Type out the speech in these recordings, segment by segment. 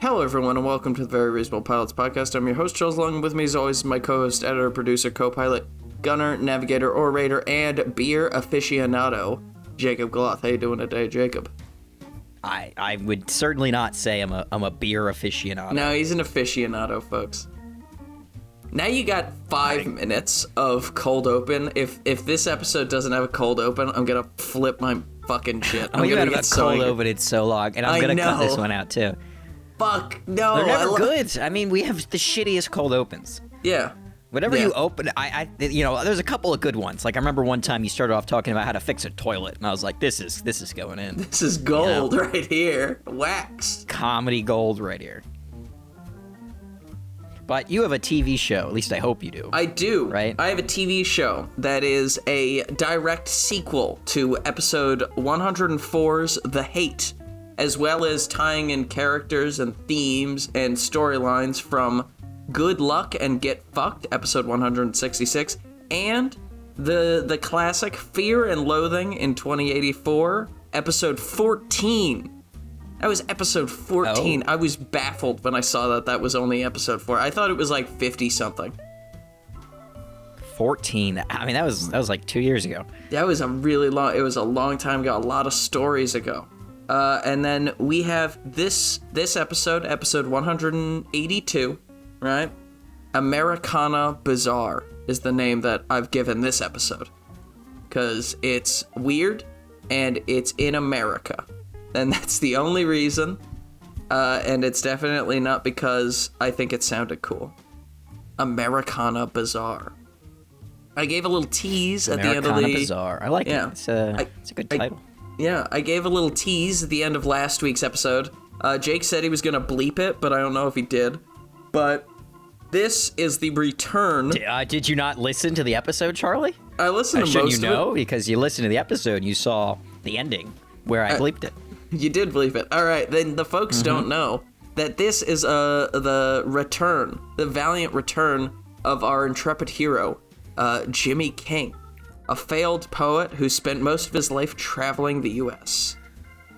Hello, everyone, and welcome to the Very Reasonable Pilots podcast. I'm your host, Charles. Along with me, as always, my co-host, editor, producer, co-pilot, gunner, navigator, orator, and beer aficionado, Jacob Gloth. How you doing today, Jacob? I would certainly not say I'm a beer aficionado. No, he's an aficionado, folks. Now you got 5 minutes of cold open. If this episode doesn't have a cold open, I'm gonna flip my fucking shit. You had a cold open. It's so long, and I'm gonna cut this one out too. Fuck no! They're never good. I mean, we have the shittiest cold opens. Yeah. Whenever you open, there's a couple of good ones. Like I remember one time you started off talking about how to fix a toilet, and I was like, this is going in. This is gold right here. Wax. Comedy gold right here. But you have a TV show, at least I hope you do. I do. Right? I have a TV show that is a direct sequel to episode 104's The Hate, as well as tying in characters and themes and storylines from Good Luck and Get Fucked, episode 166, and the classic Fear and Loathing in 2084, episode 14. That was episode 14. Oh. I was baffled when I saw that was only episode 4. I thought it was like 50-something. 14. I mean, that was like 2 years ago. That was it was a long time ago, a lot of stories ago. And then we have this episode 182, right? Americana Bizarre is the name that I've given this episode. Because it's weird, and it's in America. And that's the only reason. And it's definitely not because I think it sounded cool. Americana Bizarre. I gave a little tease at the end of the... Americana Bizarre. I like it. It's a good title. I gave a little tease at the end of last week's episode. Jake said he was going to bleep it, but I don't know if he did. But this is the return... Did you not listen to the episode, Charlie? I listened to most of it. Because you listened to the episode and you saw the ending where I bleeped it. You did bleep it. All right, then the folks don't know that this is the return, the valiant return of our intrepid hero, Jimmy King, a failed poet who spent most of his life traveling the U.S.,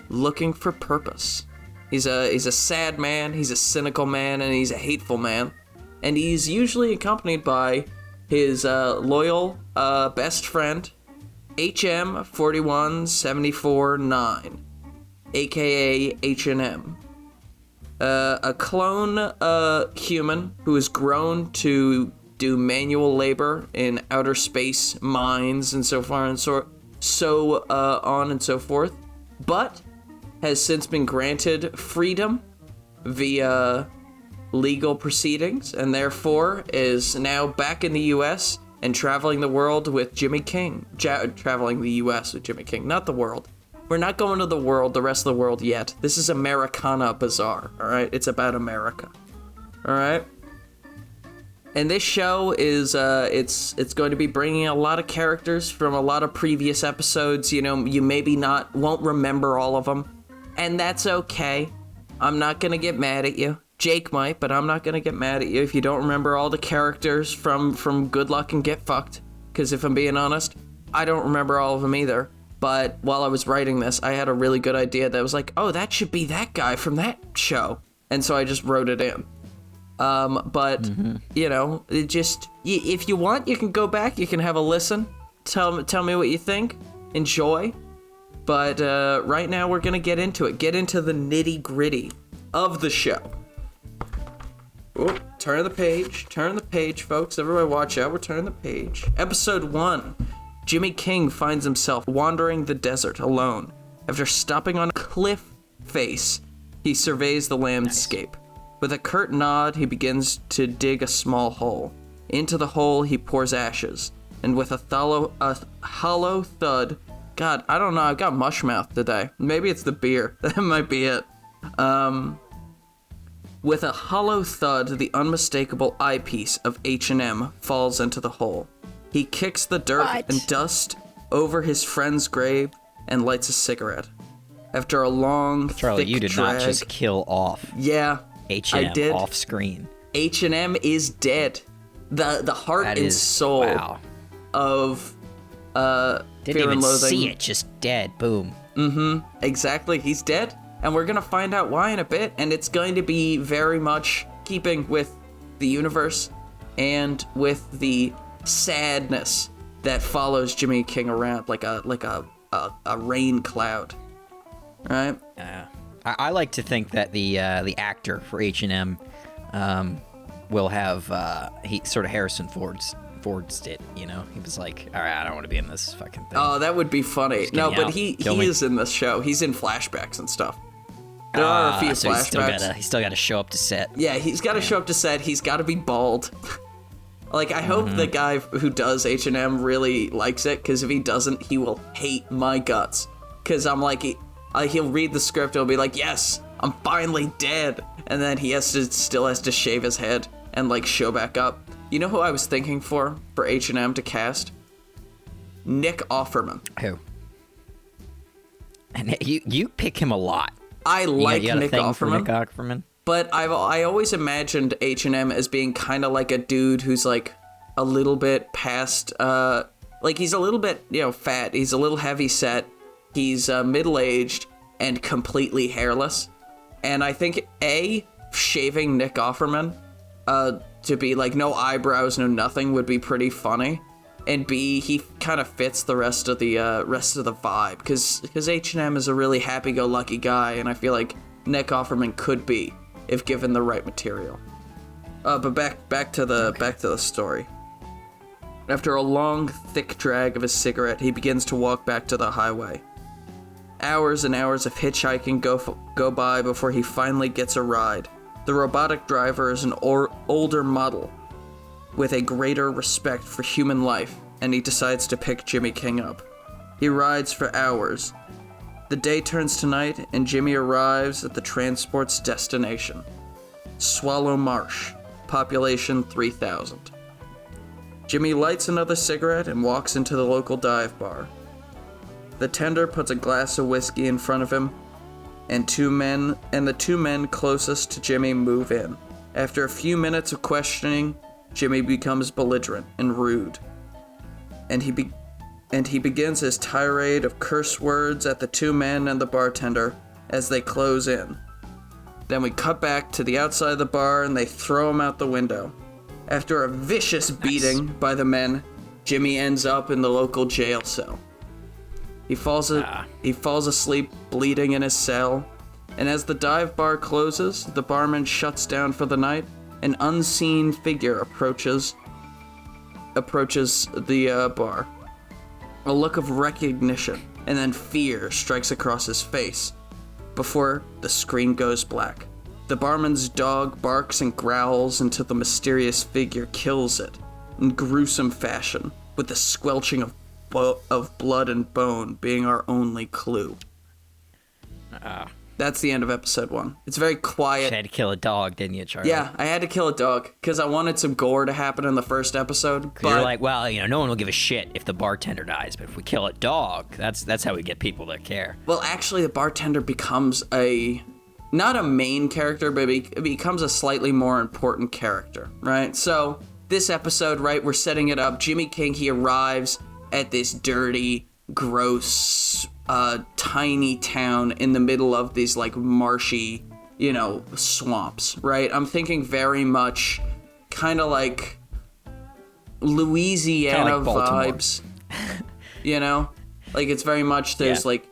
looking for purpose. He's a sad man, he's a cynical man, and he's a hateful man. And he's usually accompanied by his loyal best friend, HM 41749. AKA H&M. A clone human who has grown to do manual labor in outer space mines and so on and so on and so forth, but has since been granted freedom via legal proceedings, and therefore is now back in the U.S. and traveling the world with Jimmy King. Traveling the U.S. with Jimmy King, not the world. We're not going to the rest of the world yet. This is Americana Bizarre, all right? It's about America, all right? And this show is, it's going to be bringing a lot of characters from a lot of previous episodes. You know, you maybe won't remember all of them, and that's okay. I'm not going to get mad at you. Jake might, but I'm not going to get mad at you if you don't remember all the characters from Good Luck and Get Fucked, because if I'm being honest, I don't remember all of them either. But while I was writing this, I had a really good idea that was like, oh, that should be that guy from that show. And so I just wrote it in. You know, it just, if you want, you can go back, you can have a listen. Tell me what you think. Enjoy. But right now we're going to get into it. Get into the nitty gritty of the show. Oh, turn the page, folks. Everybody watch out. We're turning the page. Episode 1. Jimmy King finds himself wandering the desert alone. After stopping on a cliff face, he surveys the landscape. Nice. With a curt nod, he begins to dig a small hole. Into the hole, he pours ashes. And with a hollow thud... God, I don't know, I've got mush mouth today. Maybe it's the beer. That might be it. With a hollow thud, the unmistakable eyepiece of H&M falls into the hole. He kicks the dirt and dust over his friend's grave and lights a cigarette. After a long, Charlie, thick you did drag, not just kill off. Yeah, H&M I did. Off screen. H&M is dead. The heart and soul of Didn't Fear even and Loathing. See it, just dead. Boom. Exactly. He's dead. And we're going to find out why in a bit, and it's going to be very much keeping with the universe and with the sadness that follows Jimmy King around like a rain cloud, right? I like to think that the actor for H&M will have he sort of Harrison Ford's it, you know? He was like, all right, I don't want to be in this fucking thing. Oh, that would be funny. No, but he is in this show. He's in flashbacks and stuff. There are a few flashbacks. He's still got to show up to set. Yeah, he's got to show up to set. He's got to be bald. Like, I hope the guy who does H&M really likes it, because if he doesn't, he will hate my guts. Because I'm like, he'll read the script, he'll be like, yes, I'm finally dead. And then he still has to shave his head and, like, show back up. You know who I was thinking for H&M to cast? Nick Offerman. Who? And you pick him a lot. I like Nick Offerman. But I always imagined H&M as being kind of like a dude who's like a little bit past, like he's a little bit, fat. He's a little heavy set. He's middle-aged and completely hairless. And I think shaving Nick Offerman to be like no eyebrows, no nothing would be pretty funny. And B, he kind of fits the rest of the vibe because H&M is a really happy-go-lucky guy, and I feel like Nick Offerman could be if given the right material. But back to the story. After a long, thick drag of his cigarette, he begins to walk back to the highway. Hours and hours of hitchhiking go by before he finally gets a ride. The robotic driver is an older model with a greater respect for human life, and he decides to pick Jimmy King up. He rides for hours. The day turns to night, and Jimmy arrives at the transport's destination. Swallow Marsh, population 3,000. Jimmy lights another cigarette and walks into the local dive bar. The tender puts a glass of whiskey in front of him, and the two men closest to Jimmy move in. After a few minutes of questioning, Jimmy becomes belligerent and rude, and he begins his tirade of curse words at the two men and the bartender as they close in. Then we cut back to the outside of the bar and they throw him out the window. After a vicious beating by the men, Jimmy ends up in the local jail cell. He falls asleep bleeding in his cell, and as the dive bar closes, the barman shuts down for the night. An unseen figure approaches the bar. A look of recognition and then fear strikes across his face before the screen goes black. The barman's dog barks and growls until the mysterious figure kills it in gruesome fashion, with the squelching of blood and bone being our only clue. That's the end of episode 1. It's very quiet. You had to kill a dog, didn't you, Charlie? Yeah, I had to kill a dog because I wanted some gore to happen in the first episode. But you're like, well, no one will give a shit if the bartender dies, but if we kill a dog, that's how we get people to care. Well, actually, the bartender becomes not a main character, but it becomes a slightly more important character, right? So this episode, right, we're setting it up. Jimmy King, he arrives at this dirty, gross, tiny town in the middle of these like marshy, swamps, right? I'm thinking very much kind of like Louisiana kinda like vibes, like it's very much there's like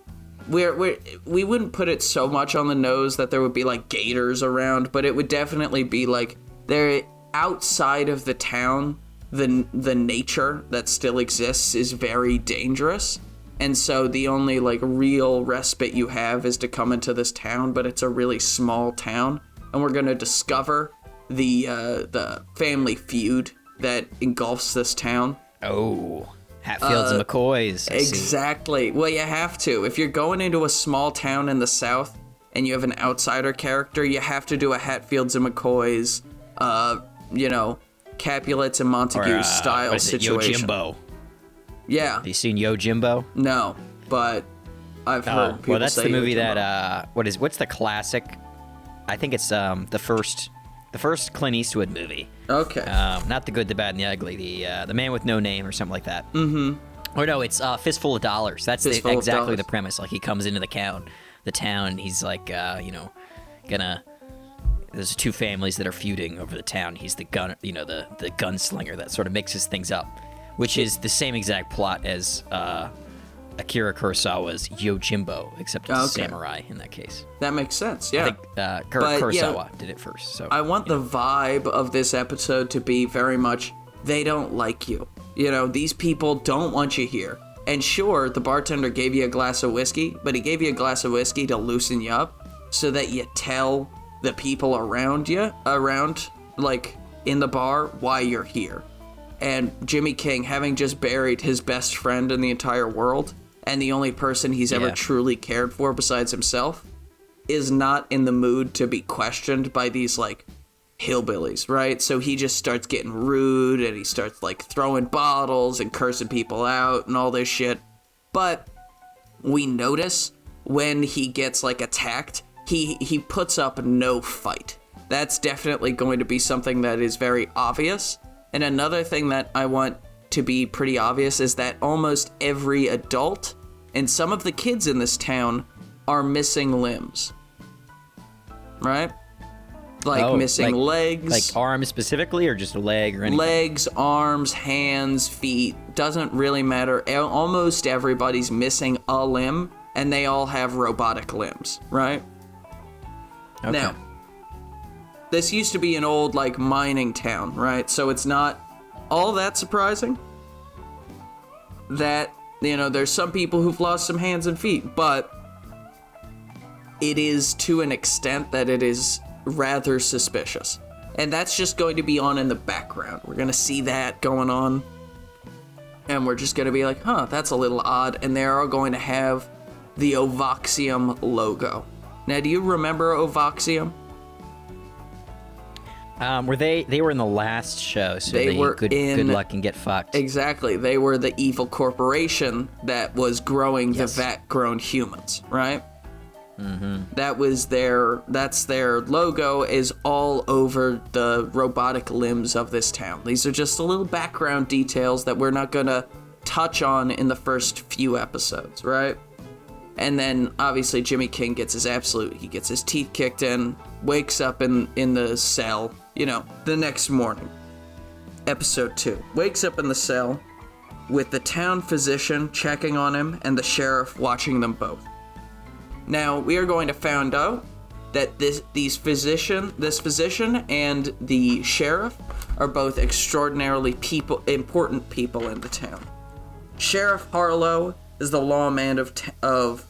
we wouldn't put it so much on the nose that there would be like gators around, but it would definitely be like they're outside of the town. The nature that still exists is very dangerous. And so the only like real respite you have is to come into this town, but it's a really small town, and we're gonna discover the family feud that engulfs this town. Oh, Hatfields and McCoys. Exactly. Well, you have to. If you're going into a small town in the South and you have an outsider character, you have to do a Hatfields and McCoys, Capulets and Montagues style situation. Yojimbo. Yeah. Have you seen Yojimbo? No, but I've heard people say. Well, that's the movie Yojimbo. that what's the classic? I think it's the first Clint Eastwood movie. Okay. Not The Good, the Bad, and the Ugly. The Man with No Name or something like that. Mm-hmm. Or no, it's Fistful of Dollars. That's exactly the premise. Like he comes into the town, the town. And he's like, there's two families that are feuding over the town. He's the the gunslinger that sort of mixes things up, which is the same exact plot as Akira Kurosawa's Yojimbo, except it's a samurai in that case. That makes sense, yeah. I think Kurosawa did it first. So I want the vibe of this episode to be very much, they don't like you. These people don't want you here. And sure, the bartender gave you a glass of whiskey, but he gave you a glass of whiskey to loosen you up so that you tell the people around, like, in the bar, why you're here. And Jimmy King, having just buried his best friend in the entire world, and the only person he's ever truly cared for besides himself, is not in the mood to be questioned by these, like, hillbillies, right? So he just starts getting rude, and he starts, like, throwing bottles and cursing people out and all this shit. But we notice when he gets, like, attacked, he puts up no fight. That's definitely going to be something that is very obvious. And another thing that I want to be pretty obvious is that almost every adult and some of the kids in this town are missing limbs. Right? Like missing legs. Like arms specifically, or just a leg or anything? Legs, arms, hands, feet. Doesn't really matter. Almost everybody's missing a limb, and they all have robotic limbs, right? Okay. Now, this used to be an old, like, mining town, right? So it's not all that surprising that, there's some people who've lost some hands and feet, but it is to an extent that it is rather suspicious. And that's just going to be on in the background. We're going to see that going on, and we're just going to be like, that's a little odd, and they are going to have the Ovoxium logo. Now, do you remember Ovoxium? They were in the last show, so they were good luck and get fucked. Exactly. They were the evil corporation that was growing the vat-grown humans, right? Mm-hmm. That's their logo is all over the robotic limbs of this town. These are just a little background details that we're not gonna touch on in the first few episodes, right? And then, obviously, Jimmy King gets he gets his teeth kicked in, wakes up in the cell, the next morning. Episode 2. Wakes up in the cell with the town physician checking on him and the sheriff watching them both. Now, we are going to find out that this physician and the sheriff are both extraordinarily important people in the town. Sheriff Harlow is the lawman of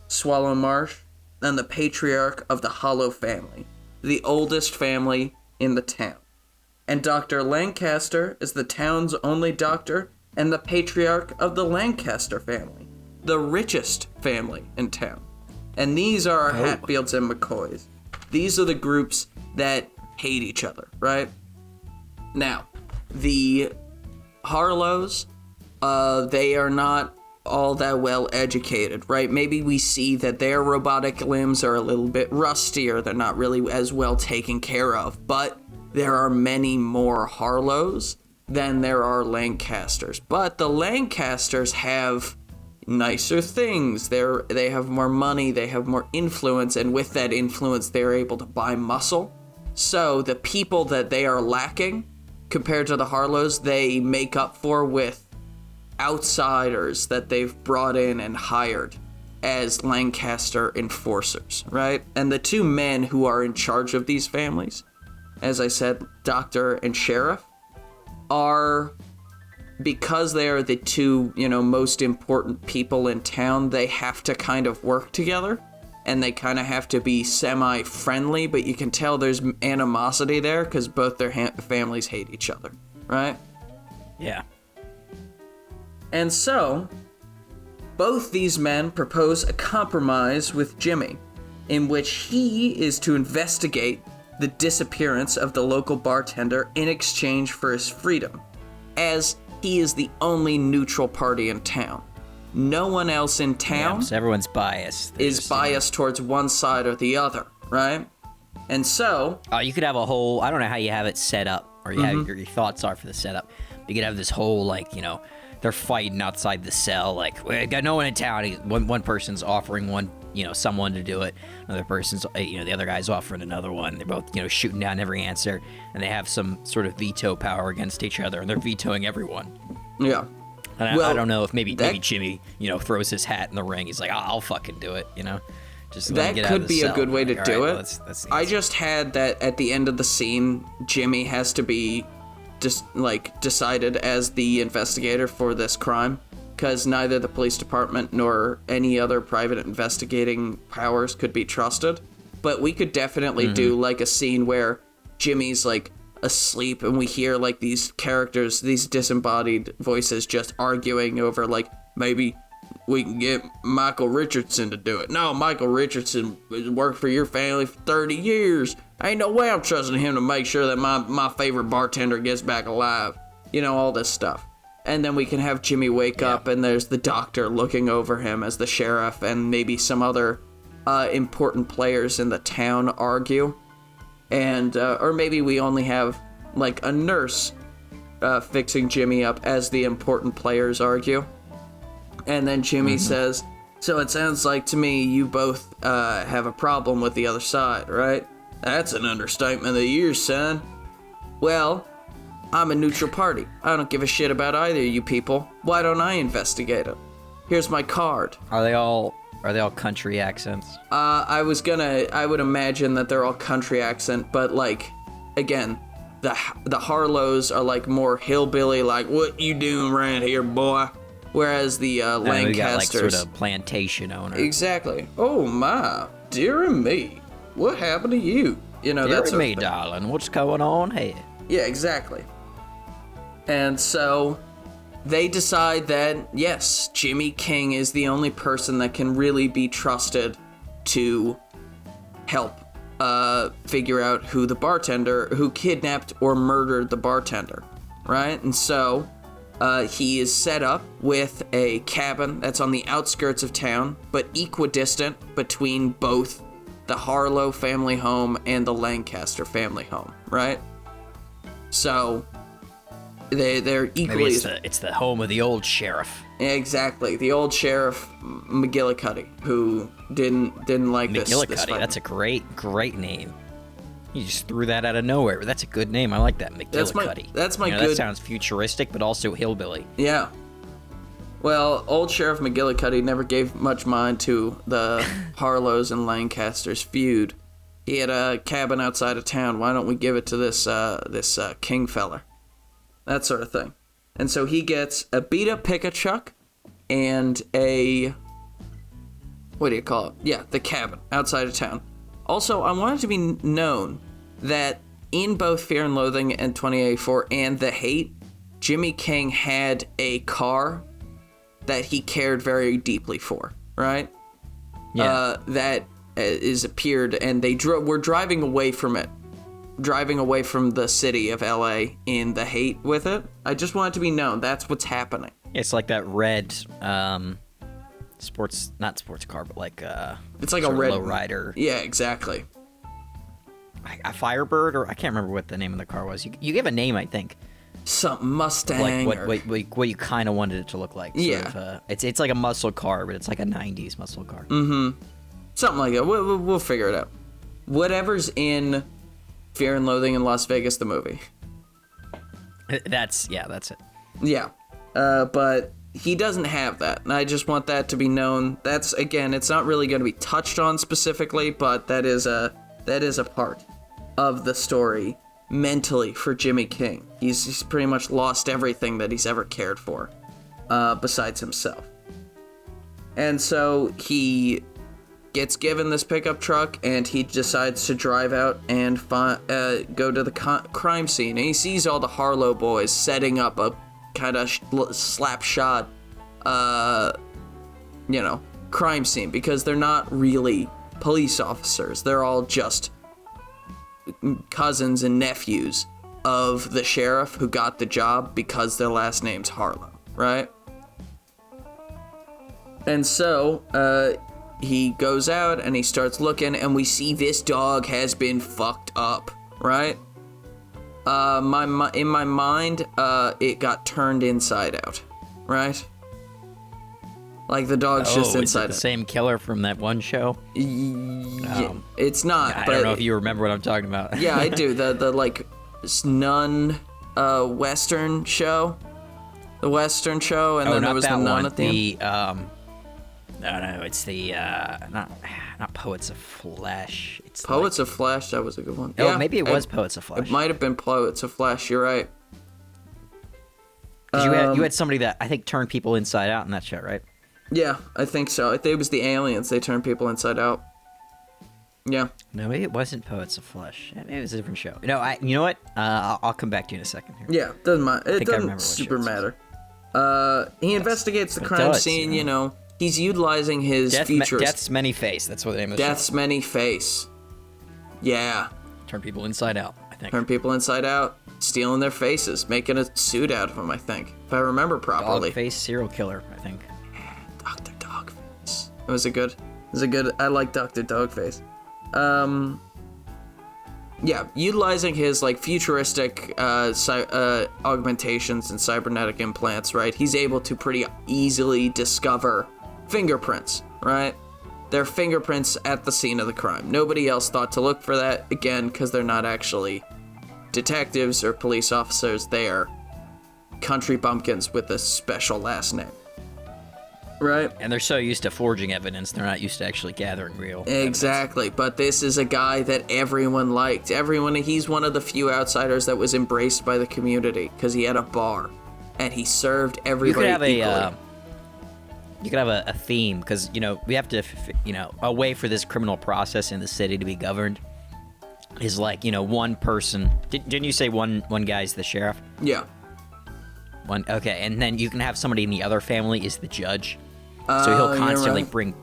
Swallow Marsh and the patriarch of the Hollow family, the oldest family in the town. And Dr. Lancaster is the town's only doctor and the patriarch of the Lancaster family, the richest family in town. And these are our Hatfields and McCoys. These are the groups that hate each other, right? Now, the Harlows, they are not all that well educated, right? Maybe we see that their robotic limbs are a little bit rusty, or they're not really as well taken care of, but there are many more Harlows than there are Lancasters. But the Lancasters have nicer things. They have more money, they have more influence, and with that influence, they're able to buy muscle. So the people that they are lacking, compared to the Harlows, they make up for with outsiders that they've brought in and hired as Lancaster enforcers, right? And the two men who are in charge of these families, as I said, doctor and sheriff, are, because they are the two, most important people in town, they have to kind of work together, and they kind of have to be semi-friendly, but you can tell there's animosity there because both their families hate each other, right? Yeah. And so, both these men propose a compromise with Jimmy, in which he is to investigate the disappearance of the local bartender in exchange for his freedom, as he is the only neutral party in town. No one else in town so everyone's biased. is biased towards one side or the other, right? And so... you could have a whole... I don't know how you have it set up, or you have your thoughts are for the setup. You could have this whole, they're fighting outside the cell, we got no one in town. One person's offering one someone to do it. Another person's, the other guy's offering another one. They're both, shooting down every answer, and they have some sort of veto power against each other, and they're vetoing everyone. Yeah. And I don't know if maybe Jimmy, throws his hat in the ring. He's like, I'll fucking do it, Just let him get out of the cell. That could be a good way to do it. Let's I just had that at the end of the scene, Jimmy has to be just decided as the investigator for this crime, because neither the police department nor any other private investigating powers could be trusted. But we could definitely do a scene where Jimmy's asleep and we hear these characters, these disembodied voices just arguing over maybe we can get Michael Richardson to do it. No, Michael Richardson worked for your family for 30 years. Ain't no way I'm trusting him to make sure that my favorite bartender gets back alive. All this stuff. And then we can have Jimmy wake up and there's the doctor looking over him as the sheriff, and maybe some other important players in the town argue. And, or maybe we only have a nurse fixing Jimmy up as the important players argue. And then Jimmy says, so it sounds like to me you both have a problem with the other side, right? That's an understatement of the year, son. Well, I'm a neutral party. I don't give a shit about either of you people. Why don't I investigate it? Here's my card. Are they all country accents? I would imagine that they're all country accent, but again, the Harlows are more hillbilly, what you doing around here, boy? Whereas the Lancasters, we got sort of plantation owner. Exactly. Oh my, dearie me, what happened to you? That's me, darling. What's going on here? Yeah, exactly. And so they decide that yes, Jimmy King is the only person that can really be trusted to help figure out who kidnapped or murdered the bartender, right? And so he is set up with a cabin that's on the outskirts of town, but equidistant between both the Harlow family home and the Lancaster family home, right? So they're equally. Maybe it's the home of the old sheriff. Exactly, the old sheriff McGillicuddy, who didn't like this. McGillicuddy, that's a great name. You just threw that out of nowhere. That's a good name. I like that, McGillicuddy. That's my good. That sounds futuristic, but also hillbilly. Yeah. Well, old Sheriff McGillicuddy never gave much mind to the Harlows and Lancasters feud. He had a cabin outside of town. Why don't we give it to this King feller? That sort of thing. And so he gets a beat-up pickup truck and a... what do you call it? Yeah, the cabin outside of town. Also, I want it to be known that in both Fear and Loathing and 2084 and The Hate, Jimmy King had a car that he cared very deeply for, right? Yeah. That is appeared, and were driving away from it. Driving away from the city of LA in The Hate with it. I just want it to be known that's what's happening. It's like that red, not sports car, but it's like a red lowrider. Yeah, exactly. A Firebird, or I can't remember what the name of the car was. You gave a name, I think. Something Mustang. What you kind of wanted it to look like. Yeah. It's like a muscle car, but it's like a 90s muscle car. Mm-hmm. Something like that. We'll figure it out. Whatever's in Fear and Loathing in Las Vegas, the movie. That's it. Yeah. But he doesn't have that, and I just want that to be known. That's, again, it's not really going to be touched on specifically, but that is a part of the story mentally for Jimmy King. He's pretty much lost everything that he's ever cared for, besides himself. And so he gets given this pickup truck, and he decides to drive out and go to the crime scene. And he sees all the Harlow boys setting up a kind of slap shot, crime scene, because they're not really police officers. They're all just cousins and nephews of the sheriff who got the job because their last name's Harlow, right? And so, he goes out and he starts looking, and we see this dog has been fucked up, right? In my mind, it got turned inside out, right? Like the dog's just is inside it the same killer from that one show? It's not. I but don't know if you remember what I'm talking about. Yeah, I do. The like nun western show. The western show, and then there was the nun at the end. No, it's the not Poets of Flesh. It's Poets of Flesh. That was a good one. Oh, yeah, maybe it was Poets of Flesh. It might have been Poets of Flesh. You're right. 'Cause you had somebody that I think turned people inside out in that show, right? Yeah, I think so. I think it was the aliens. They turned people inside out. Yeah. No, maybe it wasn't Poets of Flesh. Maybe it was a different show. No, you know what? I'll come back to you in a second here. Yeah, doesn't matter. It doesn't super matter. He investigates the crime scene. You know, he's utilizing his features. Death's Many Face. That's what the name of the show. Death's Many Face. Yeah. Turn people inside out, I think. Turn people inside out, stealing their faces, making a suit out of them, I think, if I remember properly. Dogface serial killer, I think. Dr. Dogface. It was a good. I like Dr. Dogface. Yeah, utilizing his like futuristic augmentations and cybernetic implants, right? He's able to pretty easily discover fingerprints, right? They're fingerprints at the scene of the crime. Nobody else thought to look for that, again, because they're not actually detectives or police officers. They are country bumpkins with a special last name. Right? And they're so used to forging evidence, they're not used to actually gathering real Exactly. evidence. But this is a guy that everyone liked. He's one of the few outsiders that was embraced by the community because he had a bar and he served everybody equally. You could have a theme because, you know, we have to, a way for this criminal process in the city to be governed is like, you know, one person. Didn't you say one guy's the sheriff? Yeah. Okay, and then you can have somebody in the other family is the judge. So he'll constantly bring,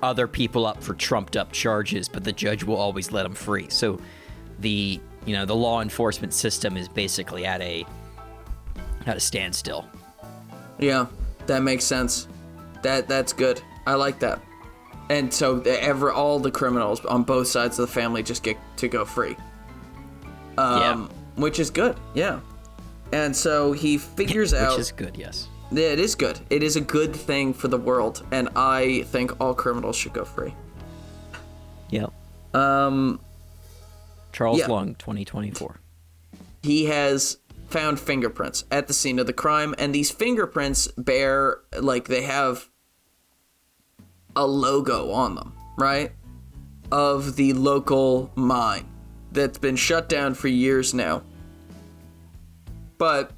other people up for trumped up charges, but the judge will always let them free. So the law enforcement system is basically at a standstill. Yeah, that makes sense. That's good. I like that. And so all the criminals on both sides of the family just get to go free. Which is good. Yeah. And so he figures out... Which is good, yes. Yeah, it is good. It is a good thing for the world, and I think all criminals should go free. Yep. Charles Lung, 2024. He has found fingerprints at the scene of the crime, and these fingerprints bear, they have a logo on them, right? Of the local mine that's been shut down for years now. But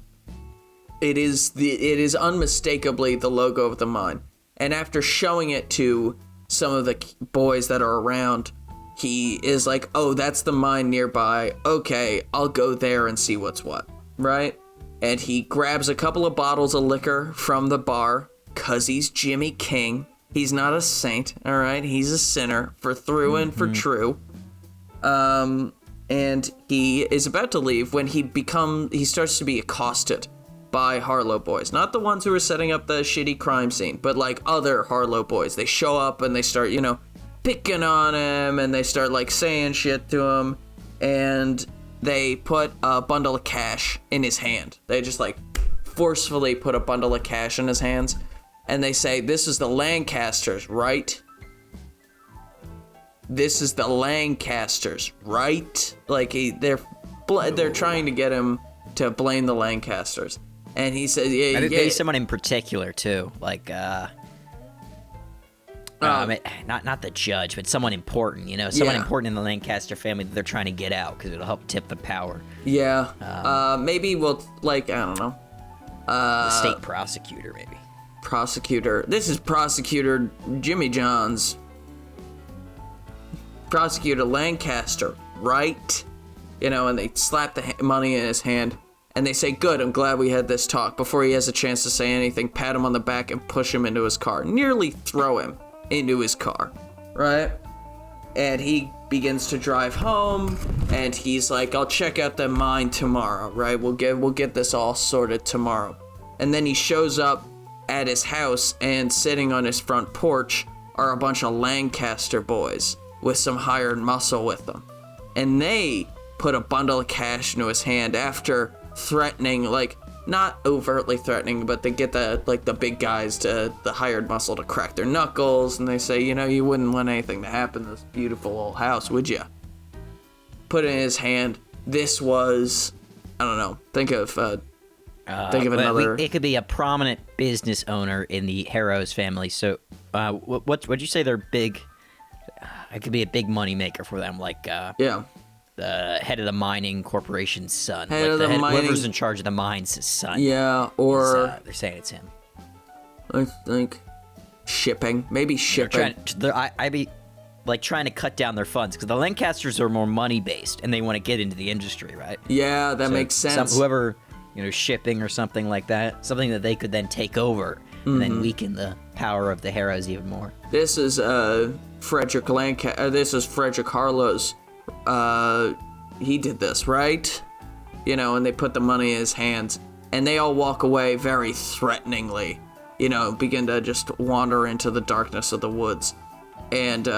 it is unmistakably the logo of the mine. And after showing it to some of the boys that are around, he is like, oh, that's the mine nearby. Okay, I'll go there and see what's what, right? And he grabs a couple of bottles of liquor from the bar, because he's Jimmy King. He's not a saint, all right? He's a sinner for through and for true. And he is about to leave when he starts to be accosted by Harlow boys. Not the ones who are setting up the shitty crime scene, but other Harlow boys. They show up and they start, picking on him, and they start saying shit to him, and they put a bundle of cash in his hand. They just forcefully put a bundle of cash in his hands, and they say, "This is the Lancasters, right? This is the Lancasters, right?" They're trying to get him to blame the Lancasters, and he says, "Yeah, maybe someone in particular too, not the judge, but someone important, someone important in the Lancaster family that they're trying to get out because it'll help tip the power." Yeah, maybe we'll I don't know. The state prosecutor, maybe. Prosecutor. This is Prosecutor Jimmy Johns. Prosecutor Lancaster, right? And they slap the money in his hand, and they say, "Good, I'm glad we had this talk." Before he has a chance to say anything, pat him on the back and push him into his car. Nearly throw him into his car, right? And he begins to drive home, and he's like, "I'll check out the mine tomorrow, right? We'll get this all sorted tomorrow." And then he shows up at his house, and sitting on his front porch are a bunch of Lancaster boys with some hired muscle with them. And they put a bundle of cash into his hand after threatening, not overtly threatening, but they get the big guys to the hired muscle to crack their knuckles, and they say, you wouldn't want anything to happen to this beautiful old house, would you? Put it in his hand. This was, I don't know. Think of another. It could be a prominent business owner in the Harrows family. So, what'd you say? They're big. It could be a big money maker for them, like the head of the mining corporation's son, whoever's in charge of the mines' son. Yeah, or they're saying it's him. I think shipping, maybe shipping. I'd be like trying to cut down their funds because the Lancasters are more money based and they want to get into the industry, right? Yeah, that makes sense. Whoever, shipping or something like that, something that they could then take over and then weaken the power of the Harrows even more. This is Frederick Lancaster. This is Frederick Harlow's. He did this, right? And they put the money in his hands, and they all walk away very threateningly. Begin to just wander into the darkness of the woods, and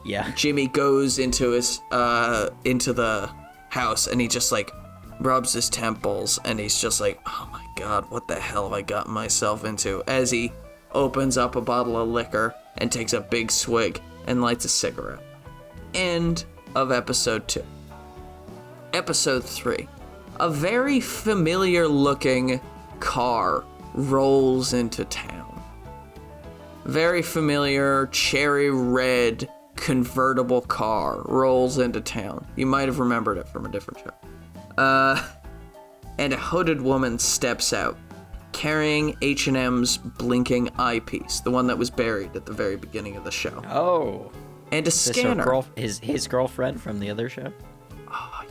yeah. Jimmy goes into the house, and he just like rubs his temples, and he's just like, oh my god, what the hell have I gotten myself into? As he opens up a bottle of liquor and takes a big swig and lights a cigarette. End of episode 2. Episode 3. A very familiar looking car rolls into town. Very familiar cherry red convertible car rolls into town. You might have remembered it from a different show. And a hooded woman steps out, carrying H&M's blinking eyepiece, the one that was buried at the very beginning of the show. Oh. And a scanner. His girlfriend from the other show? Oh,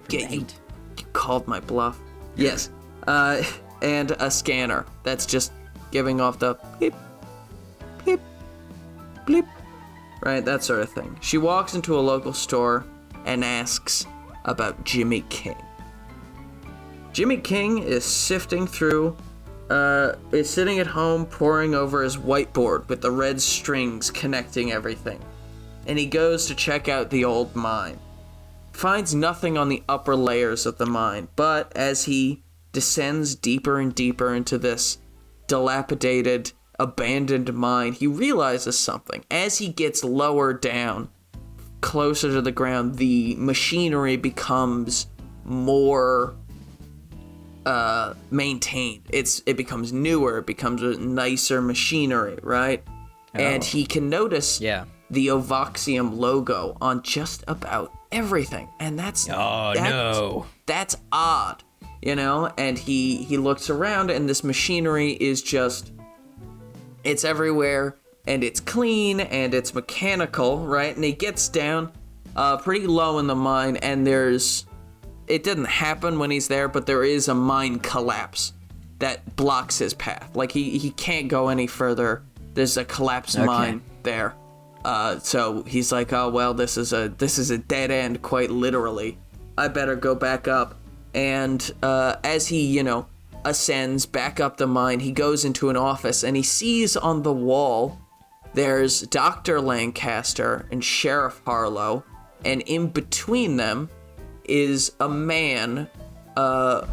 yeah, you called my bluff. Yes. And a scanner that's just giving off the beep, bleep, bleep. Right, that sort of thing. She walks into a local store and asks about Jimmy King. Jimmy King is sitting at home poring over his whiteboard with the red strings connecting everything. And he goes to check out the old mine. Finds nothing on the upper layers of the mine, but as he descends deeper and deeper into this dilapidated, abandoned mine, he realizes something. As he gets lower down, closer to the ground, the machinery becomes more maintained. It becomes newer, it becomes a nicer machinery, right? Oh. And he can notice the Ovoxium logo on just about everything, and that's odd, and he looks around, and this machinery is just, it's everywhere, and it's clean, and it's mechanical, right? And he gets down pretty low in the mine, and it didn't happen when he's there, but there is a mine collapse that blocks his path. Like, he can't go any further. There's a collapsed mine there. So he's like, oh, well, this is a dead end, quite literally. I better go back up. And as he, ascends back up the mine, he goes into an office, and he sees on the wall there's Dr. Lancaster and Sheriff Harlow, and in between them is a man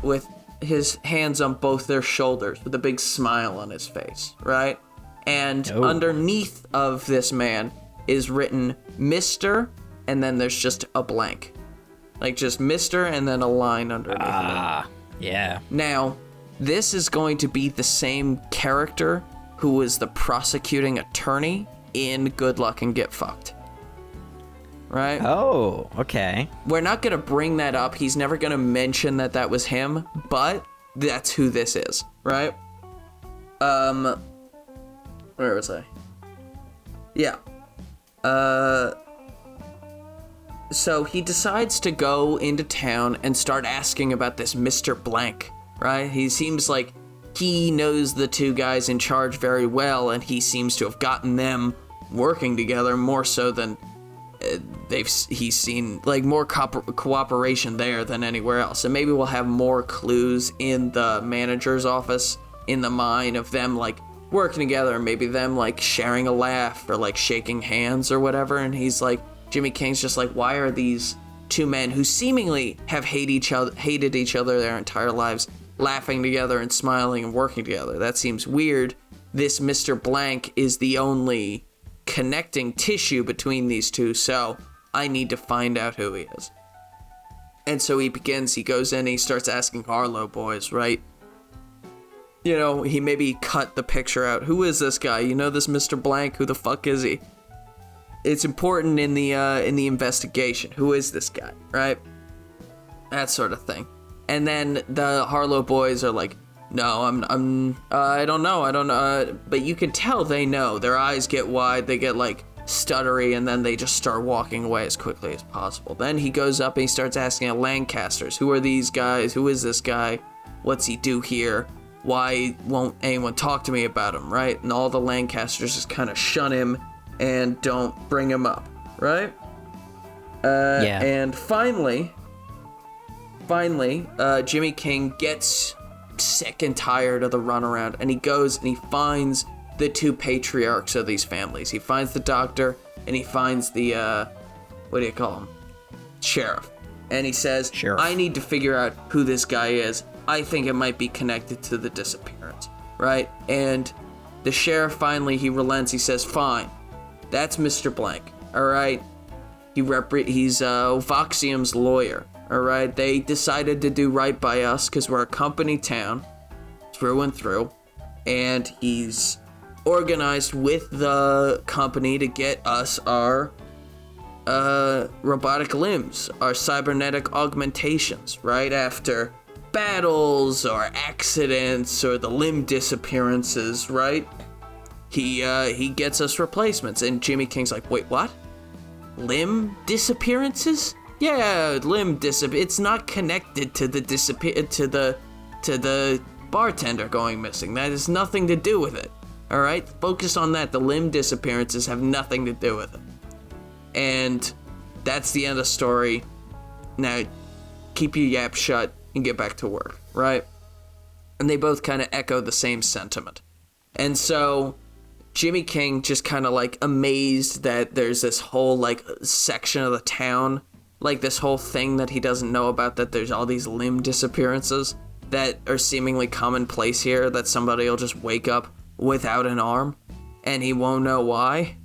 with his hands on both their shoulders with a big smile on his face, right? And underneath of this man is written Mr., and then there's just a blank. Like just Mr. and then a line underneath it. Yeah. Now, this is going to be the same character who was the prosecuting attorney in Good Luck and Get Fucked. Right? Oh, okay. We're not going to bring that up. He's never going to mention that was him, but that's who this is, right? Where was I? Yeah. So he decides to go into town and start asking about this Mr. Blank, right? He seems like he knows the two guys in charge very well, and he seems to have gotten them working together more so than he's seen, like, more cooperation there than anywhere else. And maybe we'll have more clues in the manager's office in the mine of them, like, working together, maybe them, like, sharing a laugh or, like, shaking hands or whatever. And he's like, Jimmy King's just like, why are these two men who seemingly have hated each other their entire lives laughing together and smiling and working together. That seems weird. This Mr. Blank is the only connecting tissue between these two, so I need to find out who he is. And so he goes in, he starts asking Harlow boys, right? You know, he maybe cut the picture out. Who is this guy? You know this Mr. Blank? Who the fuck is he? It's important in the investigation. Who is this guy, right? That sort of thing. And then the Harlow boys are like, no, I don't know. But you can tell they know. Their eyes get wide, they get like stuttery, and then they just start walking away as quickly as possible. Then he goes up and he starts asking at Lancasters, who are these guys? Who is this guy? What's he do here? Why won't anyone talk to me about him, right? And all the Lancasters just kind of shun him and don't bring him up, right? Yeah. And finally, Jimmy King gets sick and tired of the runaround, and he goes and he finds the two patriarchs of these families. He finds the doctor, and he finds the, what do you call him? Sheriff. And he says, Sheriff. I need to figure out who this guy is. I think it might be connected to the disappearance, right? And the sheriff finally, he relents. He says, fine, that's Mr. Blank, all right? He's Voxium's lawyer, all right? They decided to do right by us because we're a company town through and through, and he's organized with the company to get us our robotic limbs, our cybernetic augmentations, right? After battles or accidents or the limb disappearances, right? He gets us replacements. And Jimmy King's like, wait, what? Limb disappearances? Yeah, it's not connected to the the bartender going missing. That has nothing to do with it. All right, focus on that. The limb disappearances have nothing to do with it. And that's the end of the story. Now, keep your yap shut and get back to work, right? And they both kind of echo the same sentiment. And so Jimmy King just kind of like amazed that there's this whole like section of the town, like this whole thing that he doesn't know about, that there's all these limb disappearances that are seemingly commonplace here, that somebody will just wake up without an arm and he won't know why.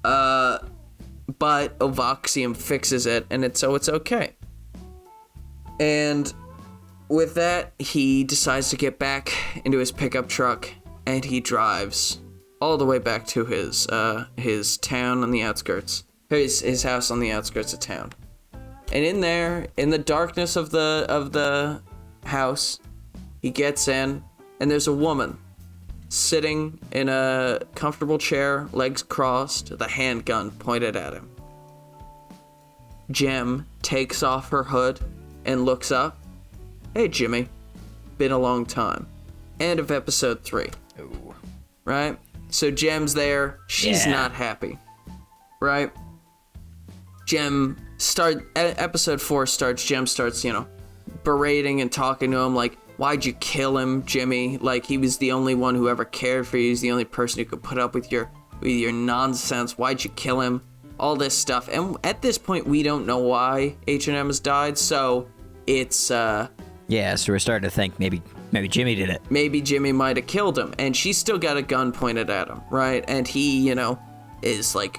But Voxium fixes it, and it's okay. And with that, he decides to get back into his pickup truck, and he drives all the way back to his town on the outskirts, his house on the outskirts of town. And in there, in the darkness of the house, he gets in, and there's a woman sitting in a comfortable chair, legs crossed, the handgun pointed at him. Jem takes off her hood and looks up. Hey, Jimmy. Been a long time. End of episode 3. Ooh. Right? So Jem's there. She's not happy. Right? Episode 4 starts. Jem starts, berating and talking to him like, why'd you kill him, Jimmy? Like, he was the only one who ever cared for you. He's the only person who could put up with your nonsense. Why'd you kill him? All this stuff. And at this point, we don't know why H&M has died, so it's, Yeah, so we're starting to think maybe Jimmy did it. Maybe Jimmy might have killed him, and she's still got a gun pointed at him, right? And he, is, like,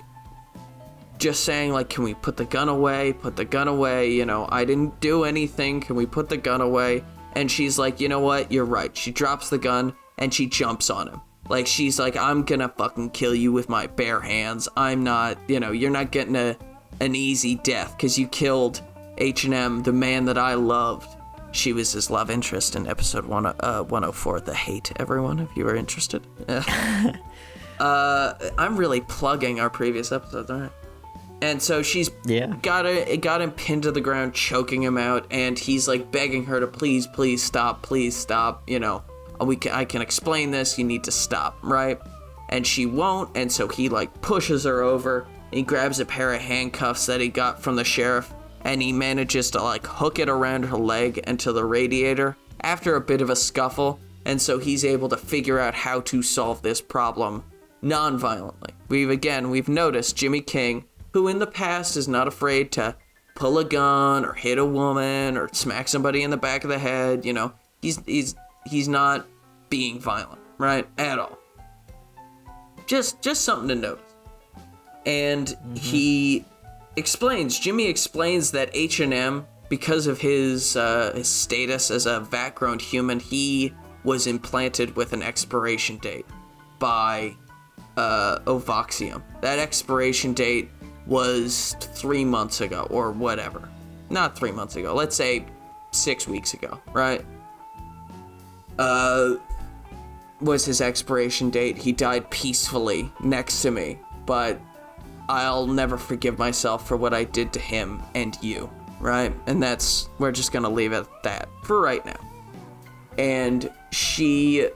just saying, like, can we put the gun away? Put the gun away, I didn't do anything. Can we put the gun away? And she's like, you know what? You're right. She drops the gun, and she jumps on him. Like, she's like, I'm gonna fucking kill you with my bare hands. I'm not, you're not getting an easy death, because you killed H&M, the man that I loved. She was his love interest in episode 104, The Hate, everyone, if you were interested. I'm really plugging our previous episodes, all right? And so she's got him pinned to the ground, choking him out, and he's like begging her to please stop, I can explain this, you need to stop, right? And she won't, and so he like pushes her over, and he grabs a pair of handcuffs that he got from the sheriff, and he manages to like hook it around her leg and to the radiator after a bit of a scuffle, and so he's able to figure out how to solve this problem non-violently. We've noticed Jimmy King, who in the past is not afraid to pull a gun or hit a woman or smack somebody in the back of the head, He's not being violent, right? At all. Just something to notice. And Jimmy explains that H&M, because of his status as a vat-grown human, he was implanted with an expiration date by Ovoxium. That expiration date was 3 months ago, or whatever. Not 3 months ago, let's say 6 weeks ago, right? Was his expiration date. He died peacefully next to me, but I'll never forgive myself for what I did to him and you, right? And we're just gonna leave it at that for right now. And she,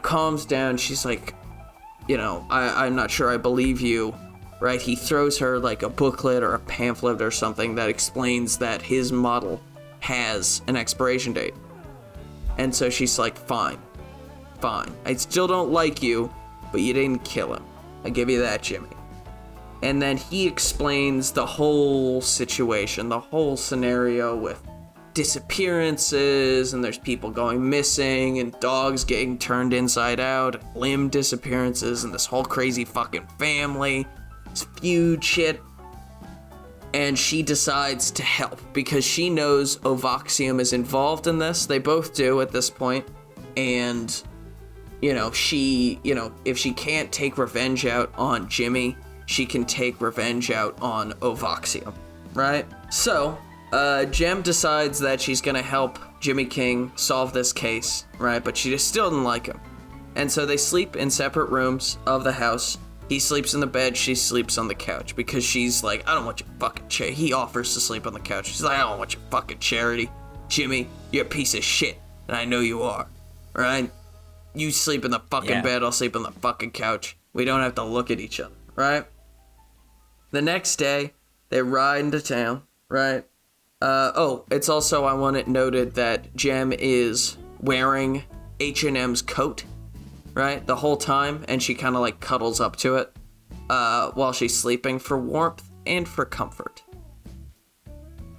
calms down. She's like, I'm not sure I believe you, right? He throws her like a booklet or a pamphlet or something that explains that his model has an expiration date. And so she's like, fine. I still don't like you, but you didn't kill him. I give you that, Jimmy. And then he explains the whole situation, the whole scenario with disappearances, and there's people going missing, and dogs getting turned inside out, limb disappearances, and this whole crazy fucking family, this feud shit. And she decides to help because she knows Ovoxium is involved in this. They both do at this point. And, if she can't take revenge out on Jimmy, she can take revenge out on Ovoxium, right? So, Jem decides that she's gonna help Jimmy King solve this case, right? But she just still didn't like him. And so they sleep in separate rooms of the house. He sleeps in the bed, she sleeps on the couch, because she's like, I don't want your fucking charity. He offers to sleep on the couch. She's like, I don't want your fucking charity. Jimmy, you're a piece of shit, and I know you are, right? You sleep in the fucking bed, I'll sleep on the fucking couch. We don't have to look at each other, right? The next day, they ride into town, right? It's also, I want it noted that Jem is wearing H&M's coat, right, the whole time, and she kind of like cuddles up to it while she's sleeping for warmth and for comfort.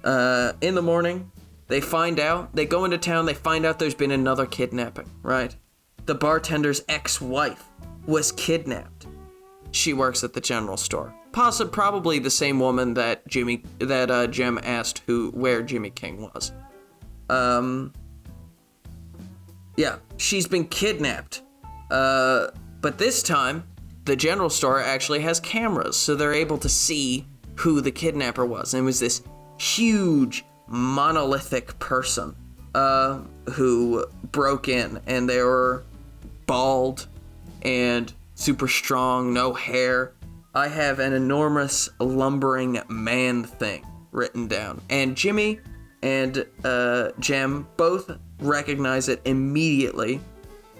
In the morning, they go into town, they find out there's been another kidnapping, right? The bartender's ex-wife was kidnapped. She works at the general store. Probably the same woman that Jem asked where Jimmy King was. She's been kidnapped. But this time, the general store actually has cameras, so they're able to see who the kidnapper was. And it was this huge, monolithic person who broke in, and they were bald and super strong, no hair. I have an enormous lumbering man thing written down. And Jimmy and Jem both recognize it immediately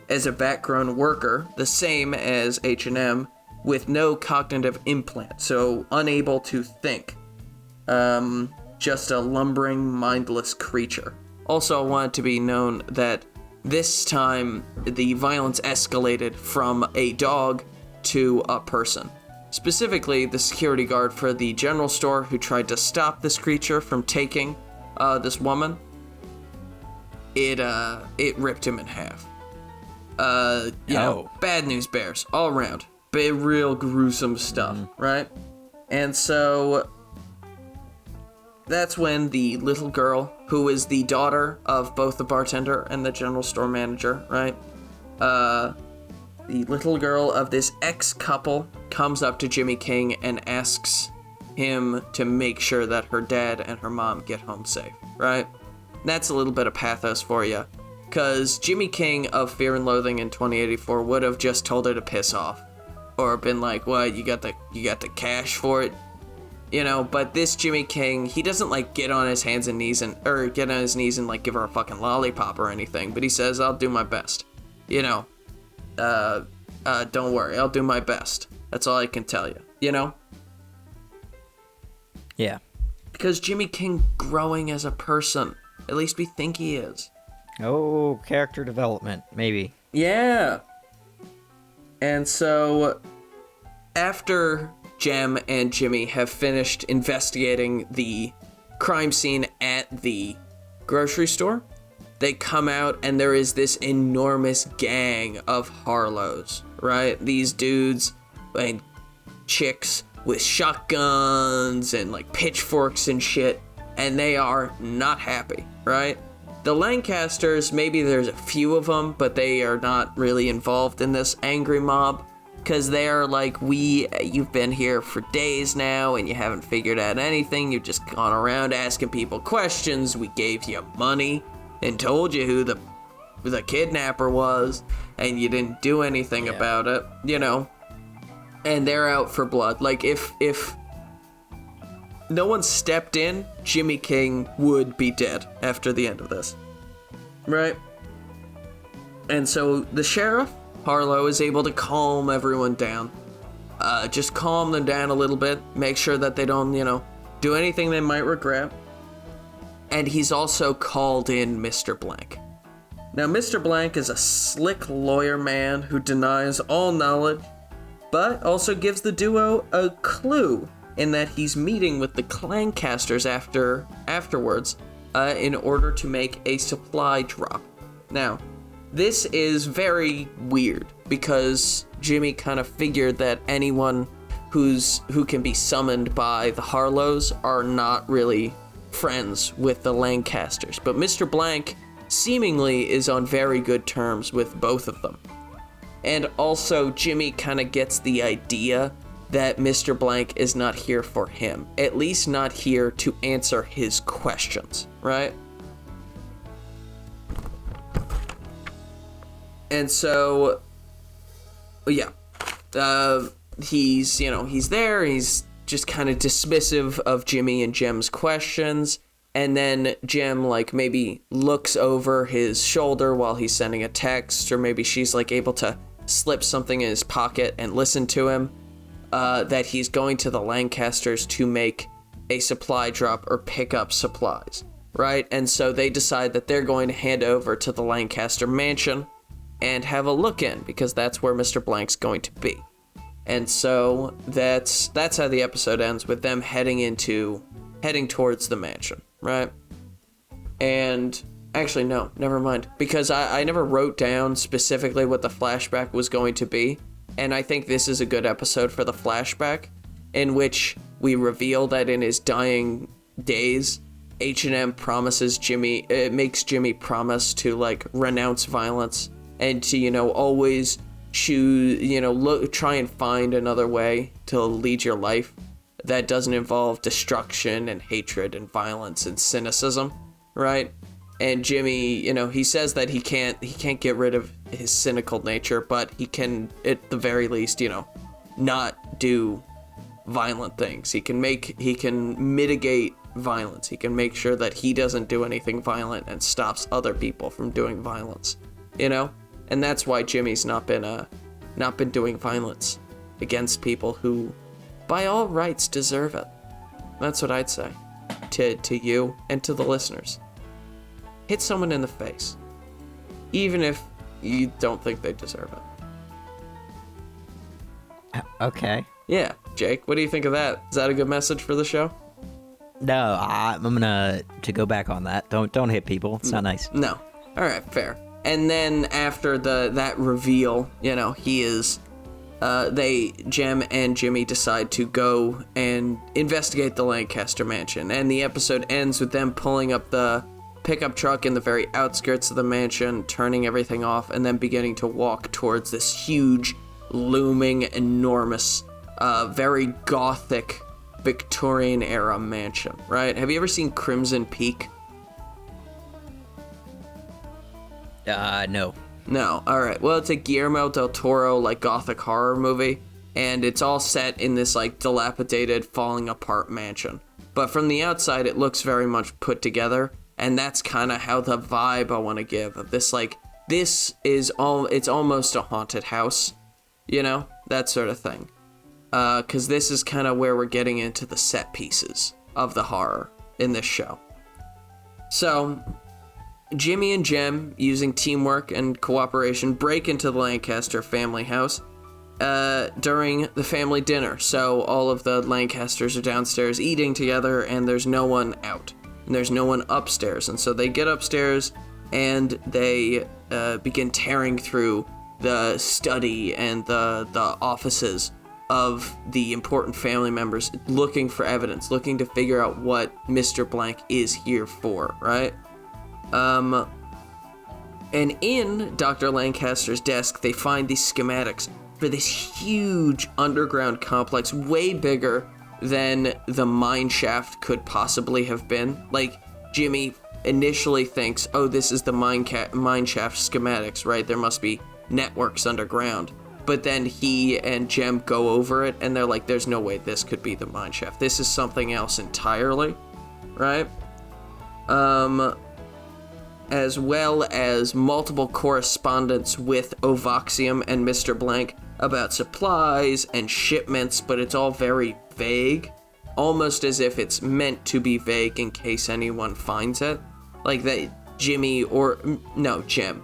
as a vat-grown worker, the same as H&M, with no cognitive implant, so unable to think. Just a lumbering, mindless creature. Also, I want it to be known that this time the violence escalated from a dog to a person. Specifically, the security guard for the general store who tried to stop this creature from taking this woman. It ripped him in half. Bad news bears all around. Real gruesome stuff, right? And so that's when the little girl, who is the daughter of both the bartender and the general store manager, right? The little girl of this ex-couple comes up to Jimmy King and asks him to make sure that her dad and her mom get home safe, right? That's a little bit of pathos for you. Because Jimmy King of Fear and Loathing in 2084 would have just told her to piss off. Or been like, what, you got the cash for it? But this Jimmy King, he doesn't like get on his hands and knees and like give her a fucking lollipop or anything. But he says, I'll do my best. Don't worry, I'll do my best. That's all I can tell you, Yeah. Because Jimmy King growing as a person. At least we think he is. Oh, character development, maybe. Yeah. And so, after Jem and Jimmy have finished investigating the crime scene at the grocery store, they come out and there is this enormous gang of Harlows, right? These dudes and chicks with shotguns and like pitchforks and shit, and they are not happy, right? The Lancasters, maybe there's a few of them, but they are not really involved in this angry mob, because they are like, you've been here for days now and you haven't figured out anything. You've just gone around asking people questions. We gave you money and told you who the kidnapper was, and you didn't do anything about it, you know? And they're out for blood. Like, if no one stepped in, Jimmy King would be dead after the end of this, right? And so the sheriff, Harlow, is able to calm everyone down. Just calm them down a little bit, make sure that they don't, do anything they might regret. And he's also called in Mr. Blank. Now, Mr. Blank is a slick lawyer man who denies all knowledge, but also gives the duo a clue in that he's meeting with the Lancasters afterwards in order to make a supply drop. Now, this is very weird because Jimmy kind of figured that anyone who can be summoned by the Harlows are not really friends with the Lancasters. But Mr. Blank seemingly is on very good terms with both of them. And also, Jimmy kind of gets the idea that Mr. Blank is not here for him. At least not here to answer his questions, right? And so, yeah, he's there, he's just kind of dismissive of Jimmy and Jem's questions, and then Jem, like, maybe looks over his shoulder while he's sending a text, or maybe she's, like, able to slip something in his pocket and listen to him, that he's going to the Lancasters to make a supply drop or pick up supplies, right? And so they decide that they're going to hand over to the Lancaster mansion and have a look in, because that's where Mr. Blank's going to be. And so that's how the episode ends, with them heading towards the mansion, right? And actually, no, never mind, because I never wrote down specifically what the flashback was going to be, and I think this is a good episode for the flashback, in which we reveal that in his dying days, H&M makes Jimmy promise to, like, renounce violence and to, always choose, try and find another way to lead your life that doesn't involve destruction and hatred and violence and cynicism, right? And Jimmy, he says that he can't get rid of his cynical nature, but he can, at the very least, not do violent things. He can mitigate violence. He can make sure that he doesn't do anything violent and stops other people from doing violence, And that's why Jimmy's not been doing violence against people who, by all rights, deserve it. That's what I'd say to you and to the listeners. Hit someone in the face, even if you don't think they deserve it. Okay. Yeah, Jake, what do you think of that? Is that a good message for the show? No, I'm gonna to go back on that. Don't hit people. It's not nice. No. All right, fair. And then after that reveal, he is, Jem and Jimmy decide to go and investigate the Lancaster mansion. And the episode ends with them pulling up the pickup truck in the very outskirts of the mansion, turning everything off, and then beginning to walk towards this huge, looming, enormous, very gothic Victorian era mansion, right? Have you ever seen Crimson Peak? No. No. All right. Well, it's a Guillermo del Toro, like, gothic horror movie, and it's all set in this, like, dilapidated, falling apart mansion. But from the outside, it looks very much put together, and that's kind of how the vibe I want to give of this, like, it's almost a haunted house, that sort of thing. Because this is kind of where we're getting into the set pieces of the horror in this show. So Jimmy and Jem, using teamwork and cooperation, break into the Lancaster family house during the family dinner. So all of the Lancasters are downstairs eating together, and there's no one out. And there's no one upstairs. And so they get upstairs and they begin tearing through the study and the offices of the important family members, looking for evidence, looking to figure out what Mr. Blank is here for, right? And in Dr. Lancaster's desk, they find these schematics for this huge underground complex, way bigger than the mine shaft could possibly have been. Like, Jimmy initially thinks, oh, this is the mine shaft schematics, right? There must be networks underground. But then he and Jem go over it, and they're like, there's no way this could be the mine shaft. This is something else entirely, right? As well as multiple correspondence with Ovoxium and Mr. Blank about supplies and shipments, but it's all very vague, almost as if it's meant to be vague in case anyone finds it. Like that Jem,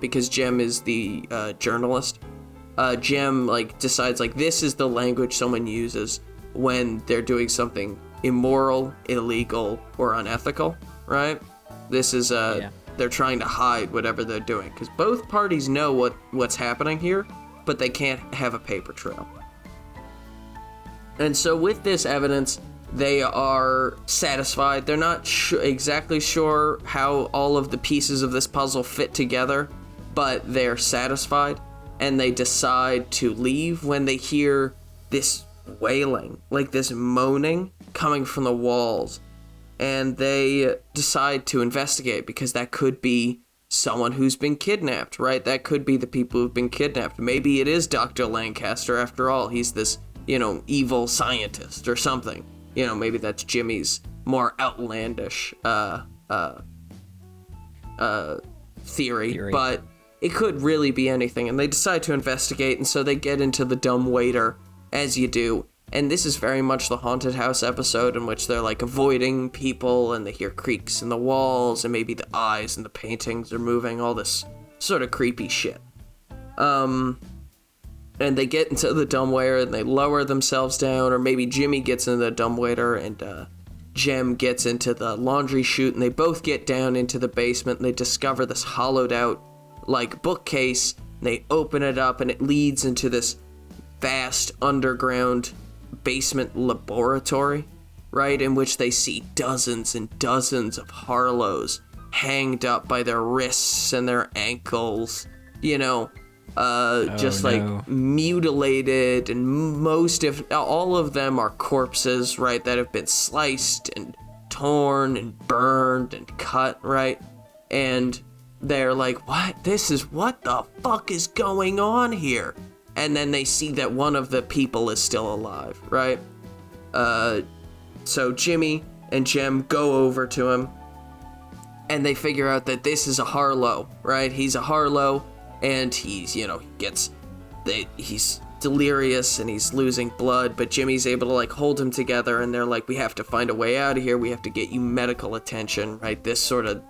because Jem is the journalist. Jem decides this is the language someone uses when they're doing something immoral, illegal, or unethical, right? This is they're trying to hide whatever they're doing, because both parties know what's happening here, but they can't have a paper trail. And so with this evidence, they are satisfied. They're not exactly sure how all of the pieces of this puzzle fit together, but they're satisfied, and they decide to leave when they hear this wailing, this moaning coming from the walls. And they decide to investigate, because that could be someone who's been kidnapped, right? That could be the people who've been kidnapped. Maybe it is Dr. Lancaster after all. He's this, evil scientist or something. Maybe that's Jimmy's more outlandish theory, but it could really be anything. And they decide to investigate, and so they get into the dumb waiter, as you do. And this is very much the haunted house episode in which they're avoiding people, and they hear creaks in the walls, and maybe the eyes and the paintings are moving, all this sort of creepy shit. And they get into the dumbwaiter and they lower themselves down, or maybe Jimmy gets into the dumbwaiter and Jem gets into the laundry chute, and they both get down into the basement, and they discover this hollowed out bookcase, and they open it up, and it leads into this vast underground basement laboratory, right, in which they see dozens and dozens of Harlows hanged up by their wrists and their ankles, mutilated, and most, if all of them, are corpses, right, that have been sliced and torn and burned and cut, right, and they're like, what the fuck is going on here? And then they see that one of the people is still alive, right? So Jimmy and Jem go over to him, and they figure out that this is a Harlow, right? He's a Harlow, and he's, he's delirious, and he's losing blood, but Jimmy's able to, hold him together, and they're like, we have to find a way out of here, we have to get you medical attention, right? This sort of,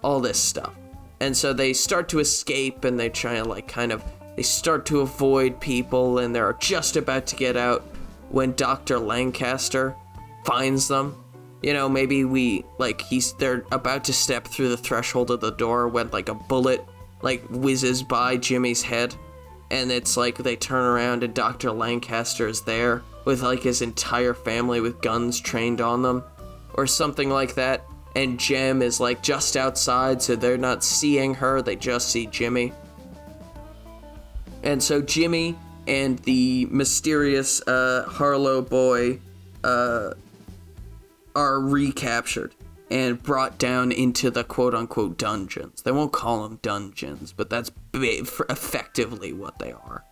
all this stuff. And so they start to escape, and they try to, they start to avoid people, and they're just about to get out when Dr. Lancaster finds them. Maybe they're about to step through the threshold of the door when a bullet whizzes by Jimmy's head, and it's they turn around and Dr. Lancaster is there with his entire family with guns trained on them or something like that, and Jem is just outside, so they're not seeing her, they just see Jimmy. And so Jimmy and the mysterious Harlow boy are recaptured and brought down into the quote-unquote dungeons. They won't call them dungeons, but that's effectively what they are.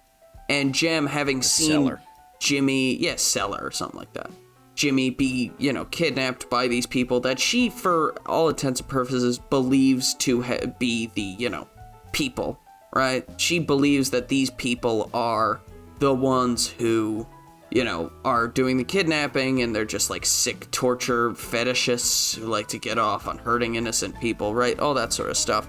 And Jem, having seen cellar. Jimmy, cellar or something like that, Jimmy be, kidnapped by these people that she, for all intents and purposes, believes to be the, people. Right? She believes that these people are the ones who, are doing the kidnapping, and they're just sick torture fetishists who like to get off on hurting innocent people, right? All that sort of stuff.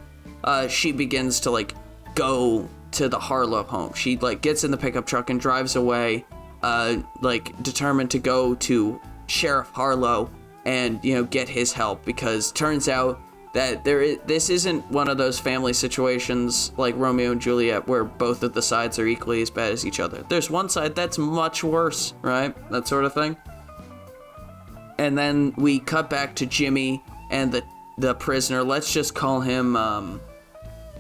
She begins to go to the Harlow home. She gets in the pickup truck and drives away, determined to go to Sheriff Harlow and, get his help, because turns out that this isn't one of those family situations like Romeo and Juliet where both of the sides are equally as bad as each other. There's one side that's much worse, right? That sort of thing. And then we cut back to Jimmy and the prisoner. Let's just call him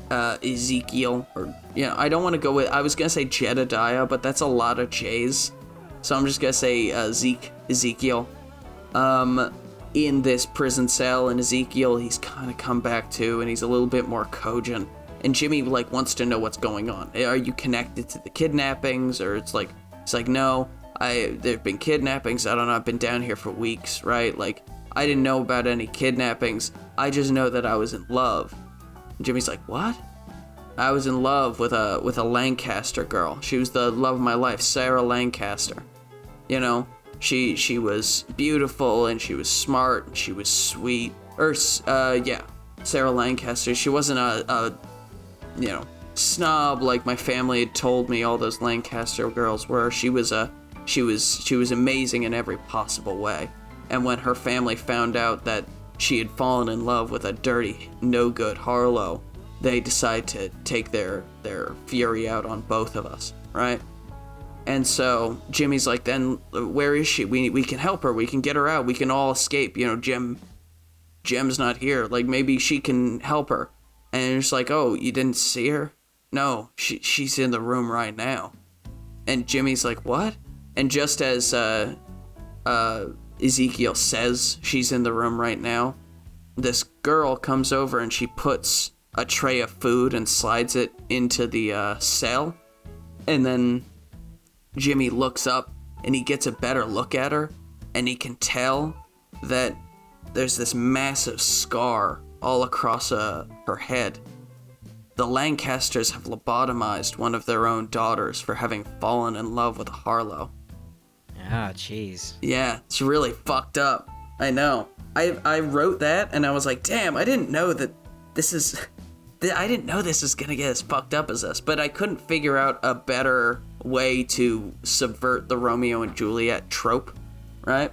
Ezekiel, or I don't want to go with. I was gonna say Jedediah, but that's a lot of J's, so I'm just gonna say Ezekiel. In this prison cell, and Ezekiel, he's kind of come back to, and he's a little bit more cogent. And Jimmy wants to know what's going on. Are you connected to the kidnappings? Or it's like no, there've been kidnappings. I don't know. I've been down here for weeks, right? I didn't know about any kidnappings. I just know that I was in love. And Jimmy's like, what? I was in love with a Lancaster girl. She was the love of my life, Sarah Lancaster. She was beautiful, and she was smart, and she was sweet. Sarah Lancaster. She wasn't a snob like my family had told me all those Lancaster girls were. She was amazing in every possible way. And when her family found out that she had fallen in love with a dirty, no-good Harlow, they decided to take their fury out on both of us, right? And so Jimmy's like, then where is she? We can help her. We can get her out. We can all escape. Jem's not here. Maybe she can help her. And it's like, oh, you didn't see her? No, she's in the room right now. And Jimmy's like, what? And just as Ezekiel says she's in the room right now, this girl comes over and she puts a tray of food and slides it into the cell. And then Jimmy looks up and he gets a better look at her, and he can tell that there's this massive scar all across her head. The Lancasters have lobotomized one of their own daughters for having fallen in love with a Harlow. Ah, jeez. Yeah, it's really fucked up. I know. I wrote that and I was like, damn, I didn't know this is gonna get as fucked up as this, but I couldn't figure out a better way to subvert the Romeo and Juliet trope, right?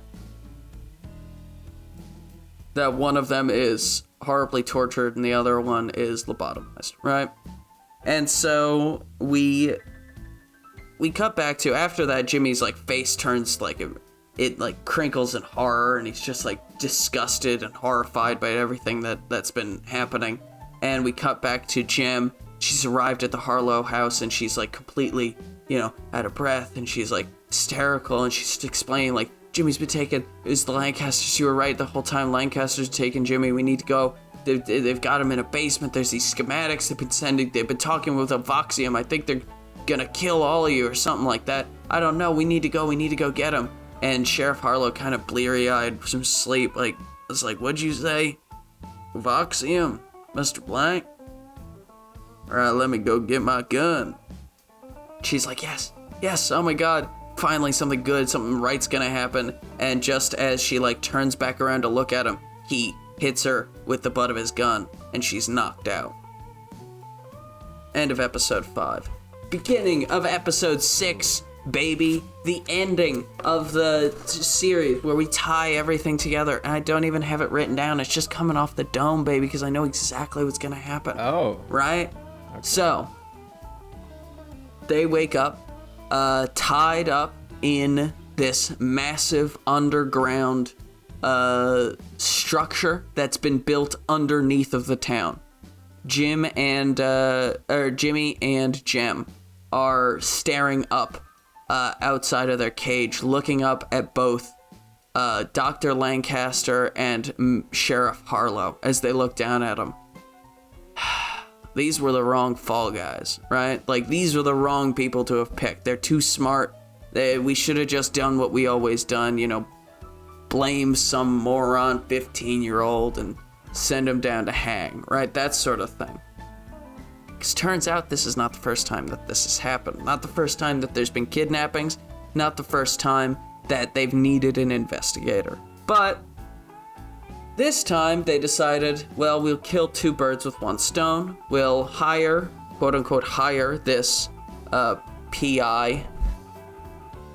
That one of them is horribly tortured and the other one is lobotomized, right? And so we cut back to, after that, Jimmy's face turns it crinkles in horror, and he's just disgusted and horrified by everything that's been happening. And we cut back to Jem. She's arrived at the Harlow house, and she's completely, out of breath, and she's hysterical, and she's explaining Jimmy's been taken. It was the Lancasters. You were right the whole time. Lancasters taken Jimmy. We need to go. They've got him in a basement. There's these schematics they've been talking with a Voxium. I think they're gonna kill all of you or something like that. I don't know. We need to go get him. And Sheriff Harlow, kind of bleary-eyed from sleep, was like, what'd you say? Voxium, Mr. Blank? Alright, let me go get my gun. She's like, yes, oh my god. Finally, something good, something right's gonna happen. And just as she turns back around to look at him, he hits her with the butt of his gun, and she's knocked out. End of episode 5. Beginning of episode 6, baby. The ending of the series where we tie everything together. And I don't even have it written down. It's just coming off the dome, baby, because I know exactly what's gonna happen. Oh. Right? Okay. So, they wake up, tied up in this massive underground structure that's been built underneath of the town. Jimmy and Jem are staring up outside of their cage, looking up at both Dr. Lancaster and Sheriff Harlow as they look down at him. These were the wrong fall guys, right? These were the wrong people to have picked. They're too smart. We should have just done what we always done, blame some moron 15-year-old and send him down to hang, right? That sort of thing. Because turns out this is not the first time that this has happened. Not the first time that there's been kidnappings. Not the first time that they've needed an investigator. But this time they decided, well, we'll kill two birds with one stone. We'll hire, quote-unquote, hire this PI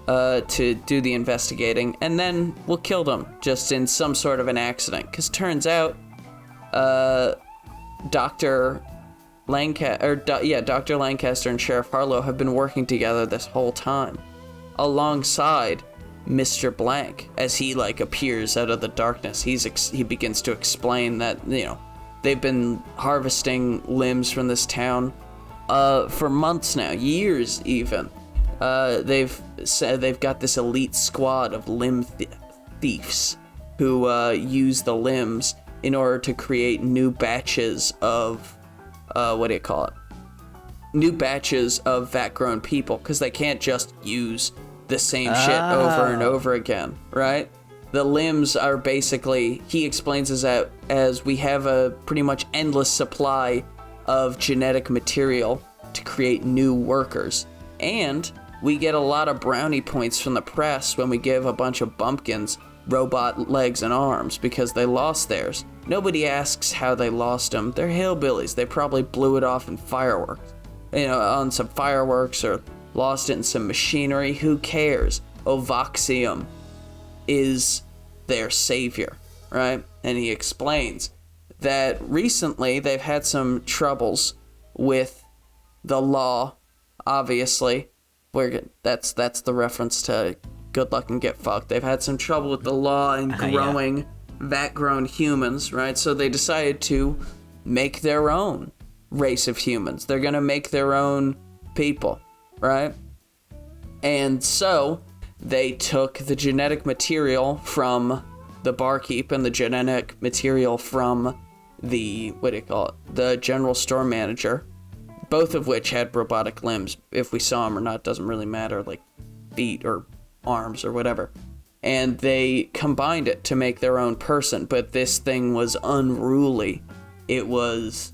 to do the investigating, and then we'll kill them just in some sort of an accident. Because turns out Dr. Dr. Lancaster and Sheriff Harlow have been working together this whole time, alongside Mr. Blank. As he appears out of the darkness, he begins to explain that they've been harvesting limbs from this town for months now, years even. They've said they've got this elite squad of limb thieves who use the limbs in order to create new batches of new batches of vat-grown people, because they can't just use the same shit over and over again, right? The limbs are basically, he explains as we have a pretty much endless supply of genetic material to create new workers. And we get a lot of brownie points from the press when we give a bunch of bumpkins robot legs and arms because they lost theirs. Nobody asks how they lost them. They're hillbillies. They probably blew it off in fireworks. On some fireworks, or lost it in some machinery. Who cares? Ovoxium is their savior, right? And he explains that recently they've had some troubles with the law, obviously. That's the reference to Good Luck and Get Fucked. They've had some trouble with the law and growing vat-grown humans, right? So they decided to make their own race of humans. They're gonna make their own people, right? And so they took the genetic material from the barkeep and the genetic material from the, the general store manager, both of which had robotic limbs. If we saw them or not doesn't really matter, like feet or arms or whatever. And they combined it to make their own person, but this thing was unruly. It was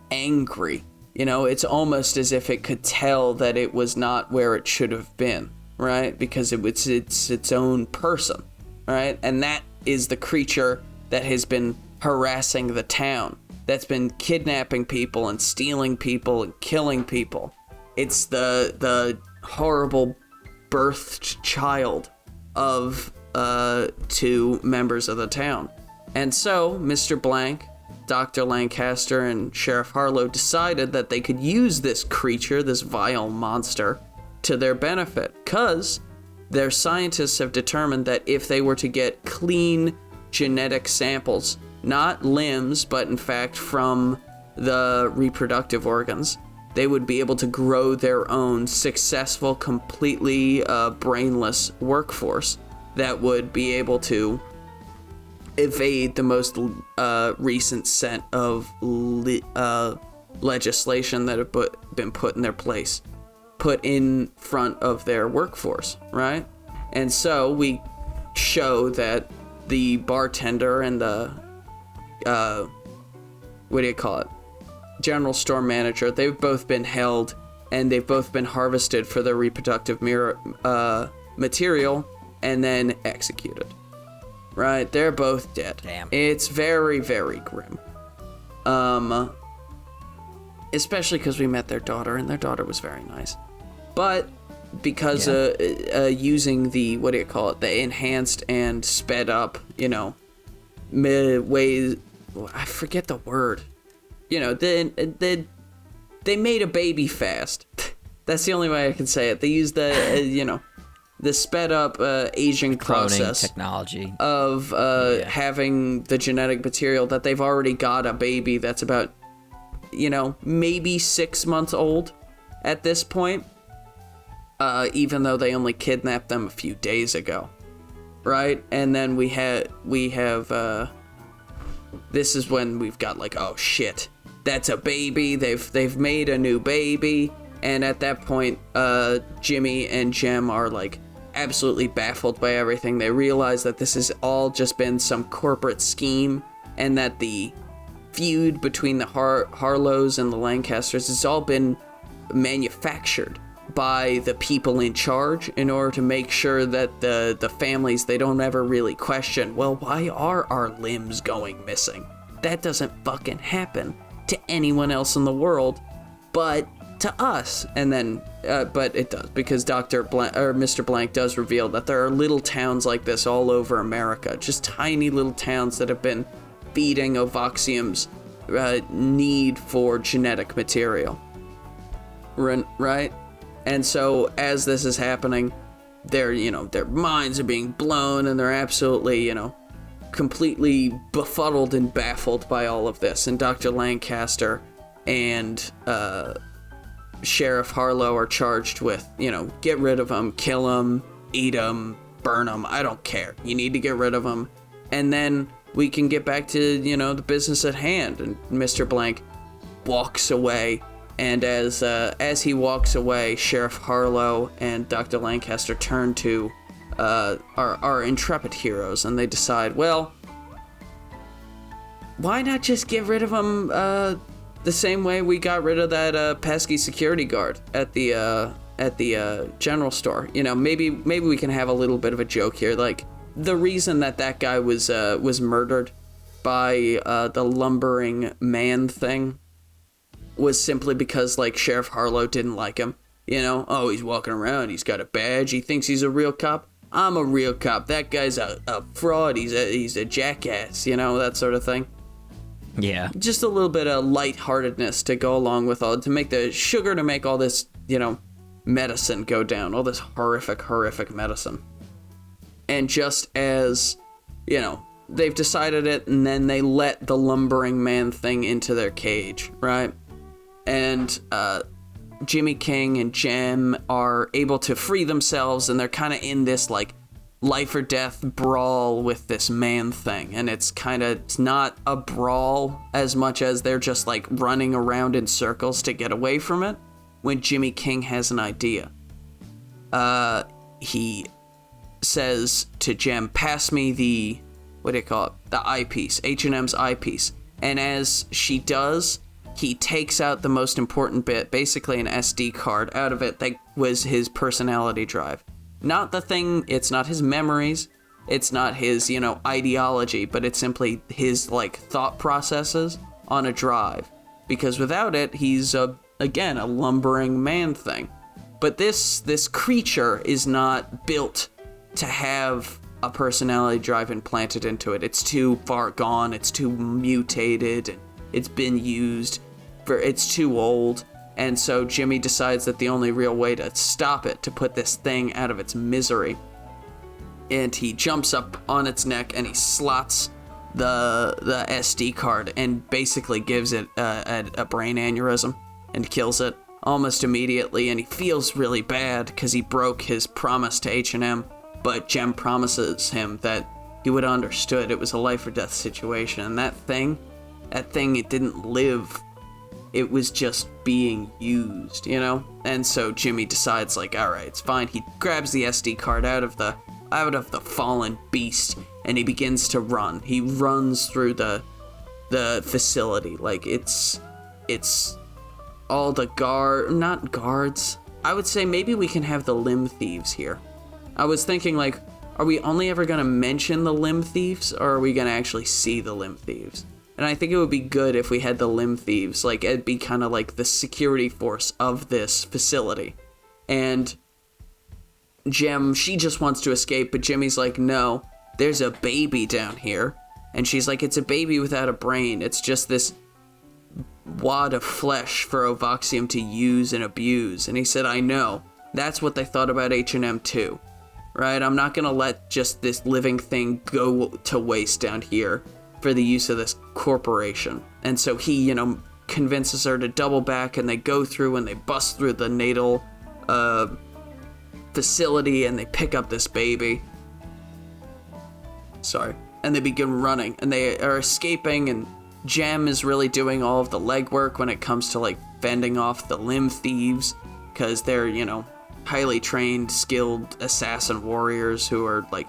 angry. It's almost as if it could tell that it was not where it should have been, right? Because it's its own person, right? And that is the creature that has been harassing the town, that's been kidnapping people and stealing people and killing people. It's the horrible birthed child of two members of the town. And so Mr. Blank, Dr. Lancaster, and Sheriff Harlow decided that they could use this creature, this vile monster, to their benefit, because their scientists have determined that if they were to get clean genetic samples, not limbs, but in fact from the reproductive organs, they would be able to grow their own successful, completely brainless workforce that would be able to evade the most recent set of legislation that have been put in their place, put in front of their workforce, right? And so we show that the bartender and the general store manager, they've both been held and they've both been harvested for their reproductive material and then executed. Right? They're both dead. Damn. It's very, very grim. Especially because we met their daughter, and their daughter was very nice. But because using the the enhanced and sped up, ways, I forget the word. They made a baby fast. That's the only way I can say it. They used the the sped up aging process technology of having the genetic material that they've already got a baby that's about maybe 6 months old at this point, even though they only kidnapped them a few days ago, right? And then we have this is when we've got oh shit, that's a baby. They've made a new baby, and at that point Jimmy and Jem are absolutely baffled by everything. They realize that this has all just been some corporate scheme, and that the feud between the Harlows and the Lancasters has all been manufactured by the people in charge in order to make sure that the families, they don't ever really question, well, why are our limbs going missing? That doesn't fucking happen to anyone else in the world but to us. And then but it does, because Mr. Blank does reveal that there are little towns like this all over America, just tiny little towns that have been feeding Ovoxium's need for genetic material. Right? And so as this is happening, their minds are being blown, and they're absolutely, completely befuddled and baffled by all of this. And Dr. Lancaster and Sheriff Harlow are charged with, get rid of him, kill him, eat him, burn him. I don't care. You need to get rid of him. And then we can get back to, the business at hand. And Mr. Blank walks away. And as he walks away, Sheriff Harlow and Dr. Lancaster turn to our intrepid heroes, and they decide, well, why not just get rid of him the same way we got rid of that pesky security guard at the general store? Maybe we can have a little bit of a joke here. Like, the reason that guy was murdered by the lumbering man thing was simply because, like, Sheriff Harlow didn't like him. Oh, he's walking around, he's got a badge, he thinks he's a real cop. I'm a real cop. That guy's a fraud, he's a jackass, that sort of thing. Yeah. Just a little bit of lightheartedness to go along with to make the sugar to make all this, medicine go down, all this horrific medicine. And just as, they've decided it, and then they let the lumbering man thing into their cage, right? And Jimmy King and Jem are able to free themselves, and they're kind of in this, like, life or death brawl with this man thing. And it's not a brawl as much as they're just, like, running around in circles to get away from it, when Jimmy King has an idea. He says to Jem, pass me the, the eyepiece, H&M's eyepiece. And as she does, he takes out the most important bit, basically an SD card out of it that was his personality drive. Not the thing, it's not his memories, it's not his, ideology, but it's simply his, like, thought processes on a drive. Because without it, he's, again, a lumbering man thing. But this creature is not built to have a personality drive implanted into it. It's too far gone, it's too mutated, it's been used, it's too old. And so Jimmy decides that the only real way to stop it, to put this thing out of its misery, and he jumps up on its neck and he slots the SD card and basically gives it a brain aneurysm and kills it almost immediately. And he feels really bad because he broke his promise to H&M, but Jem promises him that he would have understood it was a life or death situation. And that thing, it didn't live. It was just being used, And so Jimmy decides, like, all right, it's fine. He grabs the SD card out of the fallen beast, and he begins to run. He runs through the facility. Like, it's all the not guards. I would say maybe we can have the limb thieves here. I was thinking, like, are we only ever going to mention the limb thieves, or are we going to actually see the limb thieves? And I think it would be good if we had the limb thieves, like, it'd be kind of like the security force of this facility. And Jem, she just wants to escape, but Jimmy's like, no, there's a baby down here. And she's like, it's a baby without a brain. It's just this wad of flesh for Ovoxium to use and abuse. And he said, I know. That's what they thought about H&M too. Right? I'm not going to let just this living thing go to waste down here for the use of this corporation. And so he, convinces her to double back, and they go through and they bust through the natal facility, and they pick up this baby. And they begin running, and they are escaping, and Jem is really doing all of the legwork when it comes to, like, fending off the limb thieves, because they're, highly trained, skilled assassin warriors who are, like,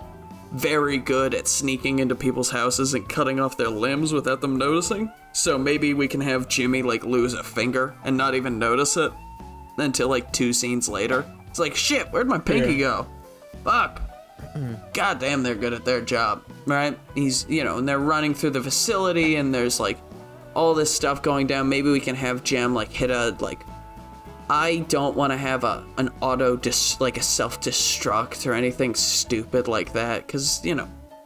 very good at sneaking into people's houses and cutting off their limbs without them noticing. So maybe we can have Jimmy, like, lose a finger and not even notice it until, like, 2 scenes later. It's like, shit, where'd my pinky go? Fuck. God damn, they're good at their job, right? He's, and they're running through the facility, and there's, like, all this stuff going down. Maybe we can have Jem, like, hit a, like, I don't want to have an like a self-destruct or anything stupid like that, because,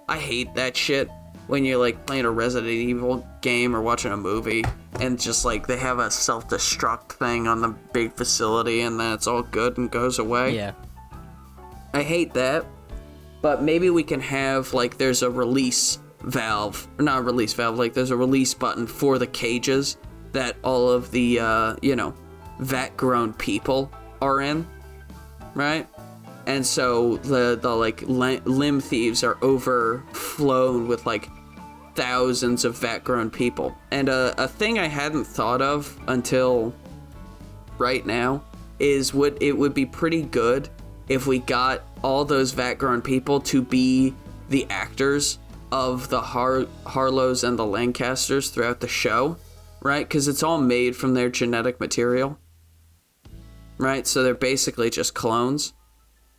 I hate that shit. when you're like playing a Resident Evil game or watching a movie, and just like they have a self-destruct thing on the big facility, and then it's all good and goes away. Yeah. I hate that, but maybe we can have like there's a release valve, or not a release valve, like there's a release button for the cages that all of the vat-grown people are in, right? And so the like limb thieves are overflown with like thousands of vat-grown people. And a thing I hadn't thought of until right now is it would be pretty good if we got all those vat-grown people to be the actors of the Harlows and the Lancasters throughout the show, right? Because it's all made from their genetic material, right? So they're basically just clones,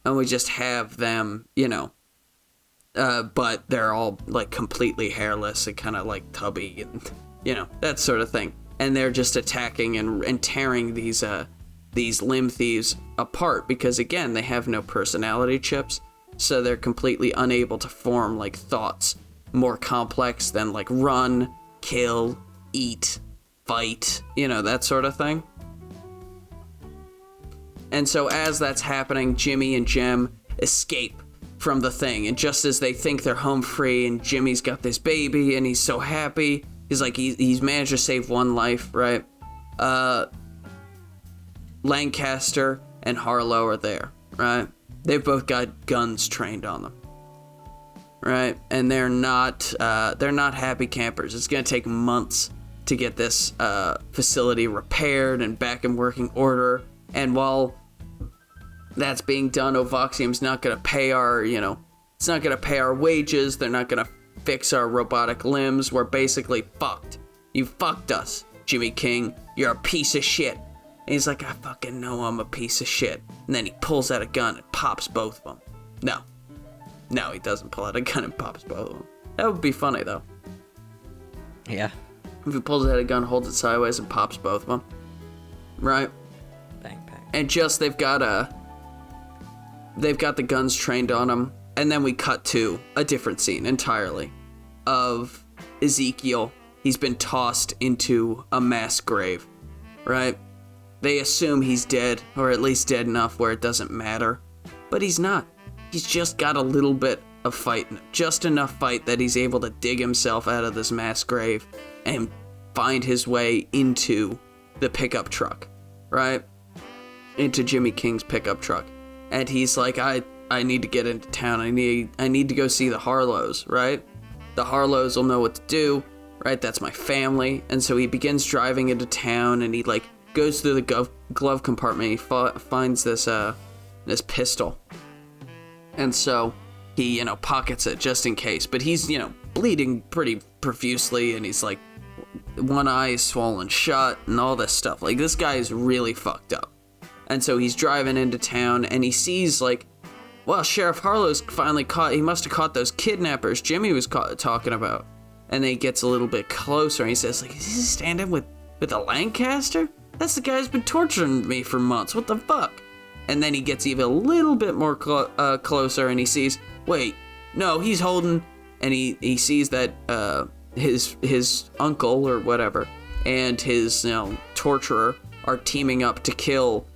and we just have them, but they're all like completely hairless and kind of like tubby and, that sort of thing. And they're just attacking and tearing these limb thieves apart because, again, they have no personality chips, so they're completely unable to form like thoughts more complex than like run, kill, eat, fight, that sort of thing. And so as that's happening, Jimmy and Jem escape from the thing, and just as they think they're home free, and Jimmy's got this baby and he's so happy, he's like he's managed to save one life, right? Lancaster and Harlow are there, right? They've both got guns trained on them, right? And they're not happy campers. It's gonna take months to get this facility repaired and back in working order. And while that's being done, Ovoxium's not gonna pay our, it's not gonna pay our wages. They're not gonna fix our robotic limbs. We're basically fucked. You fucked us, Jimmy King. You're a piece of shit. And he's like, I fucking know I'm a piece of shit. And then he pulls out a gun and pops both of them. No, he doesn't pull out a gun and pops both of them. That would be funny, though. Yeah. If he pulls out a gun, holds it sideways, and pops both of them. Right? Bang, bang. And just, they've got the guns trained on them. And then we cut to a different scene entirely of Ezekiel. He's been tossed into a mass grave, right? They assume he's dead, or at least dead enough where it doesn't matter. But he's not. He's just got a little bit of fight in him. Just enough fight that he's able to dig himself out of this mass grave and find his way into the pickup truck, right? Into Jimmy King's pickup truck. And he's like, I need to get into town. I need to go see the Harlows, right? The Harlows will know what to do, right? That's my family. And so he begins driving into town, and he like goes through the glove compartment. He finds this pistol, and so he pockets it just in case. But he's bleeding pretty profusely, and he's like one eye is swollen shut and all this stuff. Like, this guy is really fucked up. And so he's driving into town, and he sees like, well, Sheriff Harlow's finally caught. He must have caught those kidnappers Jimmy was talking about. And then he gets a little bit closer, and he says like, is he standing with a Lancaster? That's the guy who's been torturing me for months. What the fuck? And then he gets even a little bit more closer, and he sees, wait, no, he's holding, and he sees that his uncle or whatever and his torturer are teaming up to kill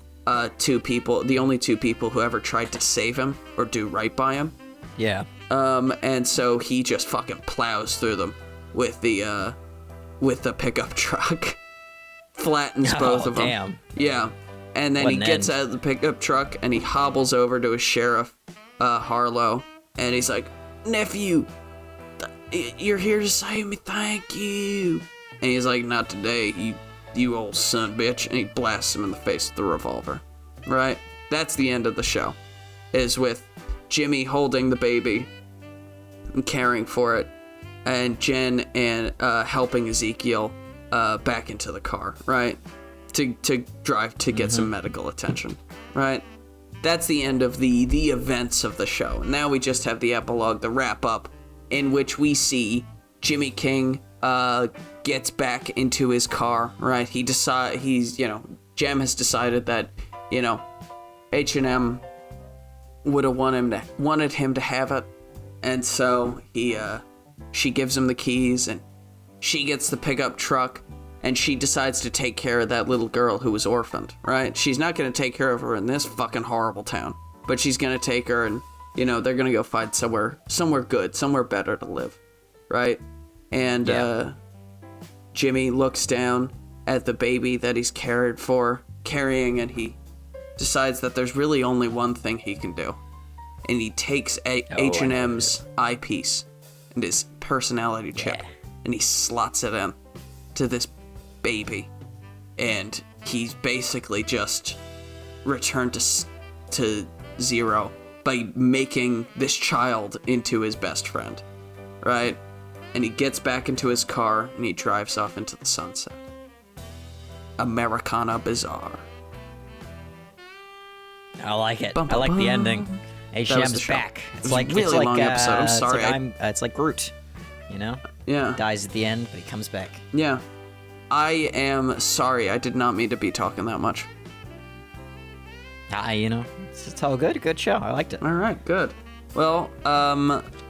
two people, the only two people who ever tried to save him or do right by him. Yeah. And so he just fucking plows through them with the pickup truck. Flattens both of them. Damn. Yeah. And then he gets out of the pickup truck and he hobbles over to his sheriff, Harlow, and he's like, nephew, you're here to save me, thank you. And he's like, not today, you old son bitch. And he blasts him in the face with the revolver. Right? That's the end of the show. Is with Jimmy holding the baby and caring for it, and Jen and helping Ezekiel back into the car, right? To drive to get some medical attention, right? That's the end of the events of the show. Now we just have the epilogue, the wrap up, in which we see Jimmy King gets back into his car, right? Jem has decided that, H&M would have wanted him to have it, and so he she gives him the keys, and she gets the pickup truck, and she decides to take care of that little girl who was orphaned, right? She's not going to take care of her in this fucking horrible town, but she's going to take her, and, you know, they're going to go find somewhere good, somewhere better to live, right? And Jimmy looks down at the baby that he's carrying, and he decides that there's really only one thing he can do. And he takes H&M's eyepiece and his personality chip, and he slots it in to this baby. And he's basically just returned to zero by making this child into his best friend, right? And he gets back into his car, and he drives off into the sunset. Americana Bizarre. I like it. I like the ending. H&M's back. It's like really long episode. I'm sorry. It's like Groot, you know? Yeah. He dies at the end, but he comes back. Yeah. I am sorry. I did not mean to be talking that much. You know, it's all good. Good show. I liked it. All right, good. Well,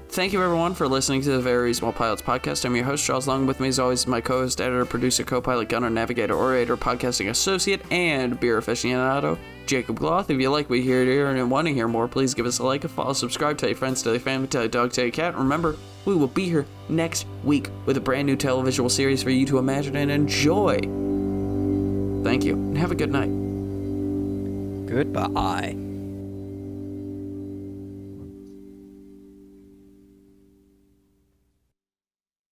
thank you everyone for listening to the Very Reasonable Pilots podcast. I'm your host, Charles. Along with me, as always, my co-host, editor, producer, co-pilot, gunner, navigator, orator, podcasting associate, and beer aficionado, Jacob Gloth. If you like what you hear here and want to hear more, please give us a like, a follow, subscribe, tell your friends, tell your family, tell your dog, tell your cat. Remember, we will be here next week with a brand new televisual series for you to imagine and enjoy. Thank you, and have a good night. Goodbye.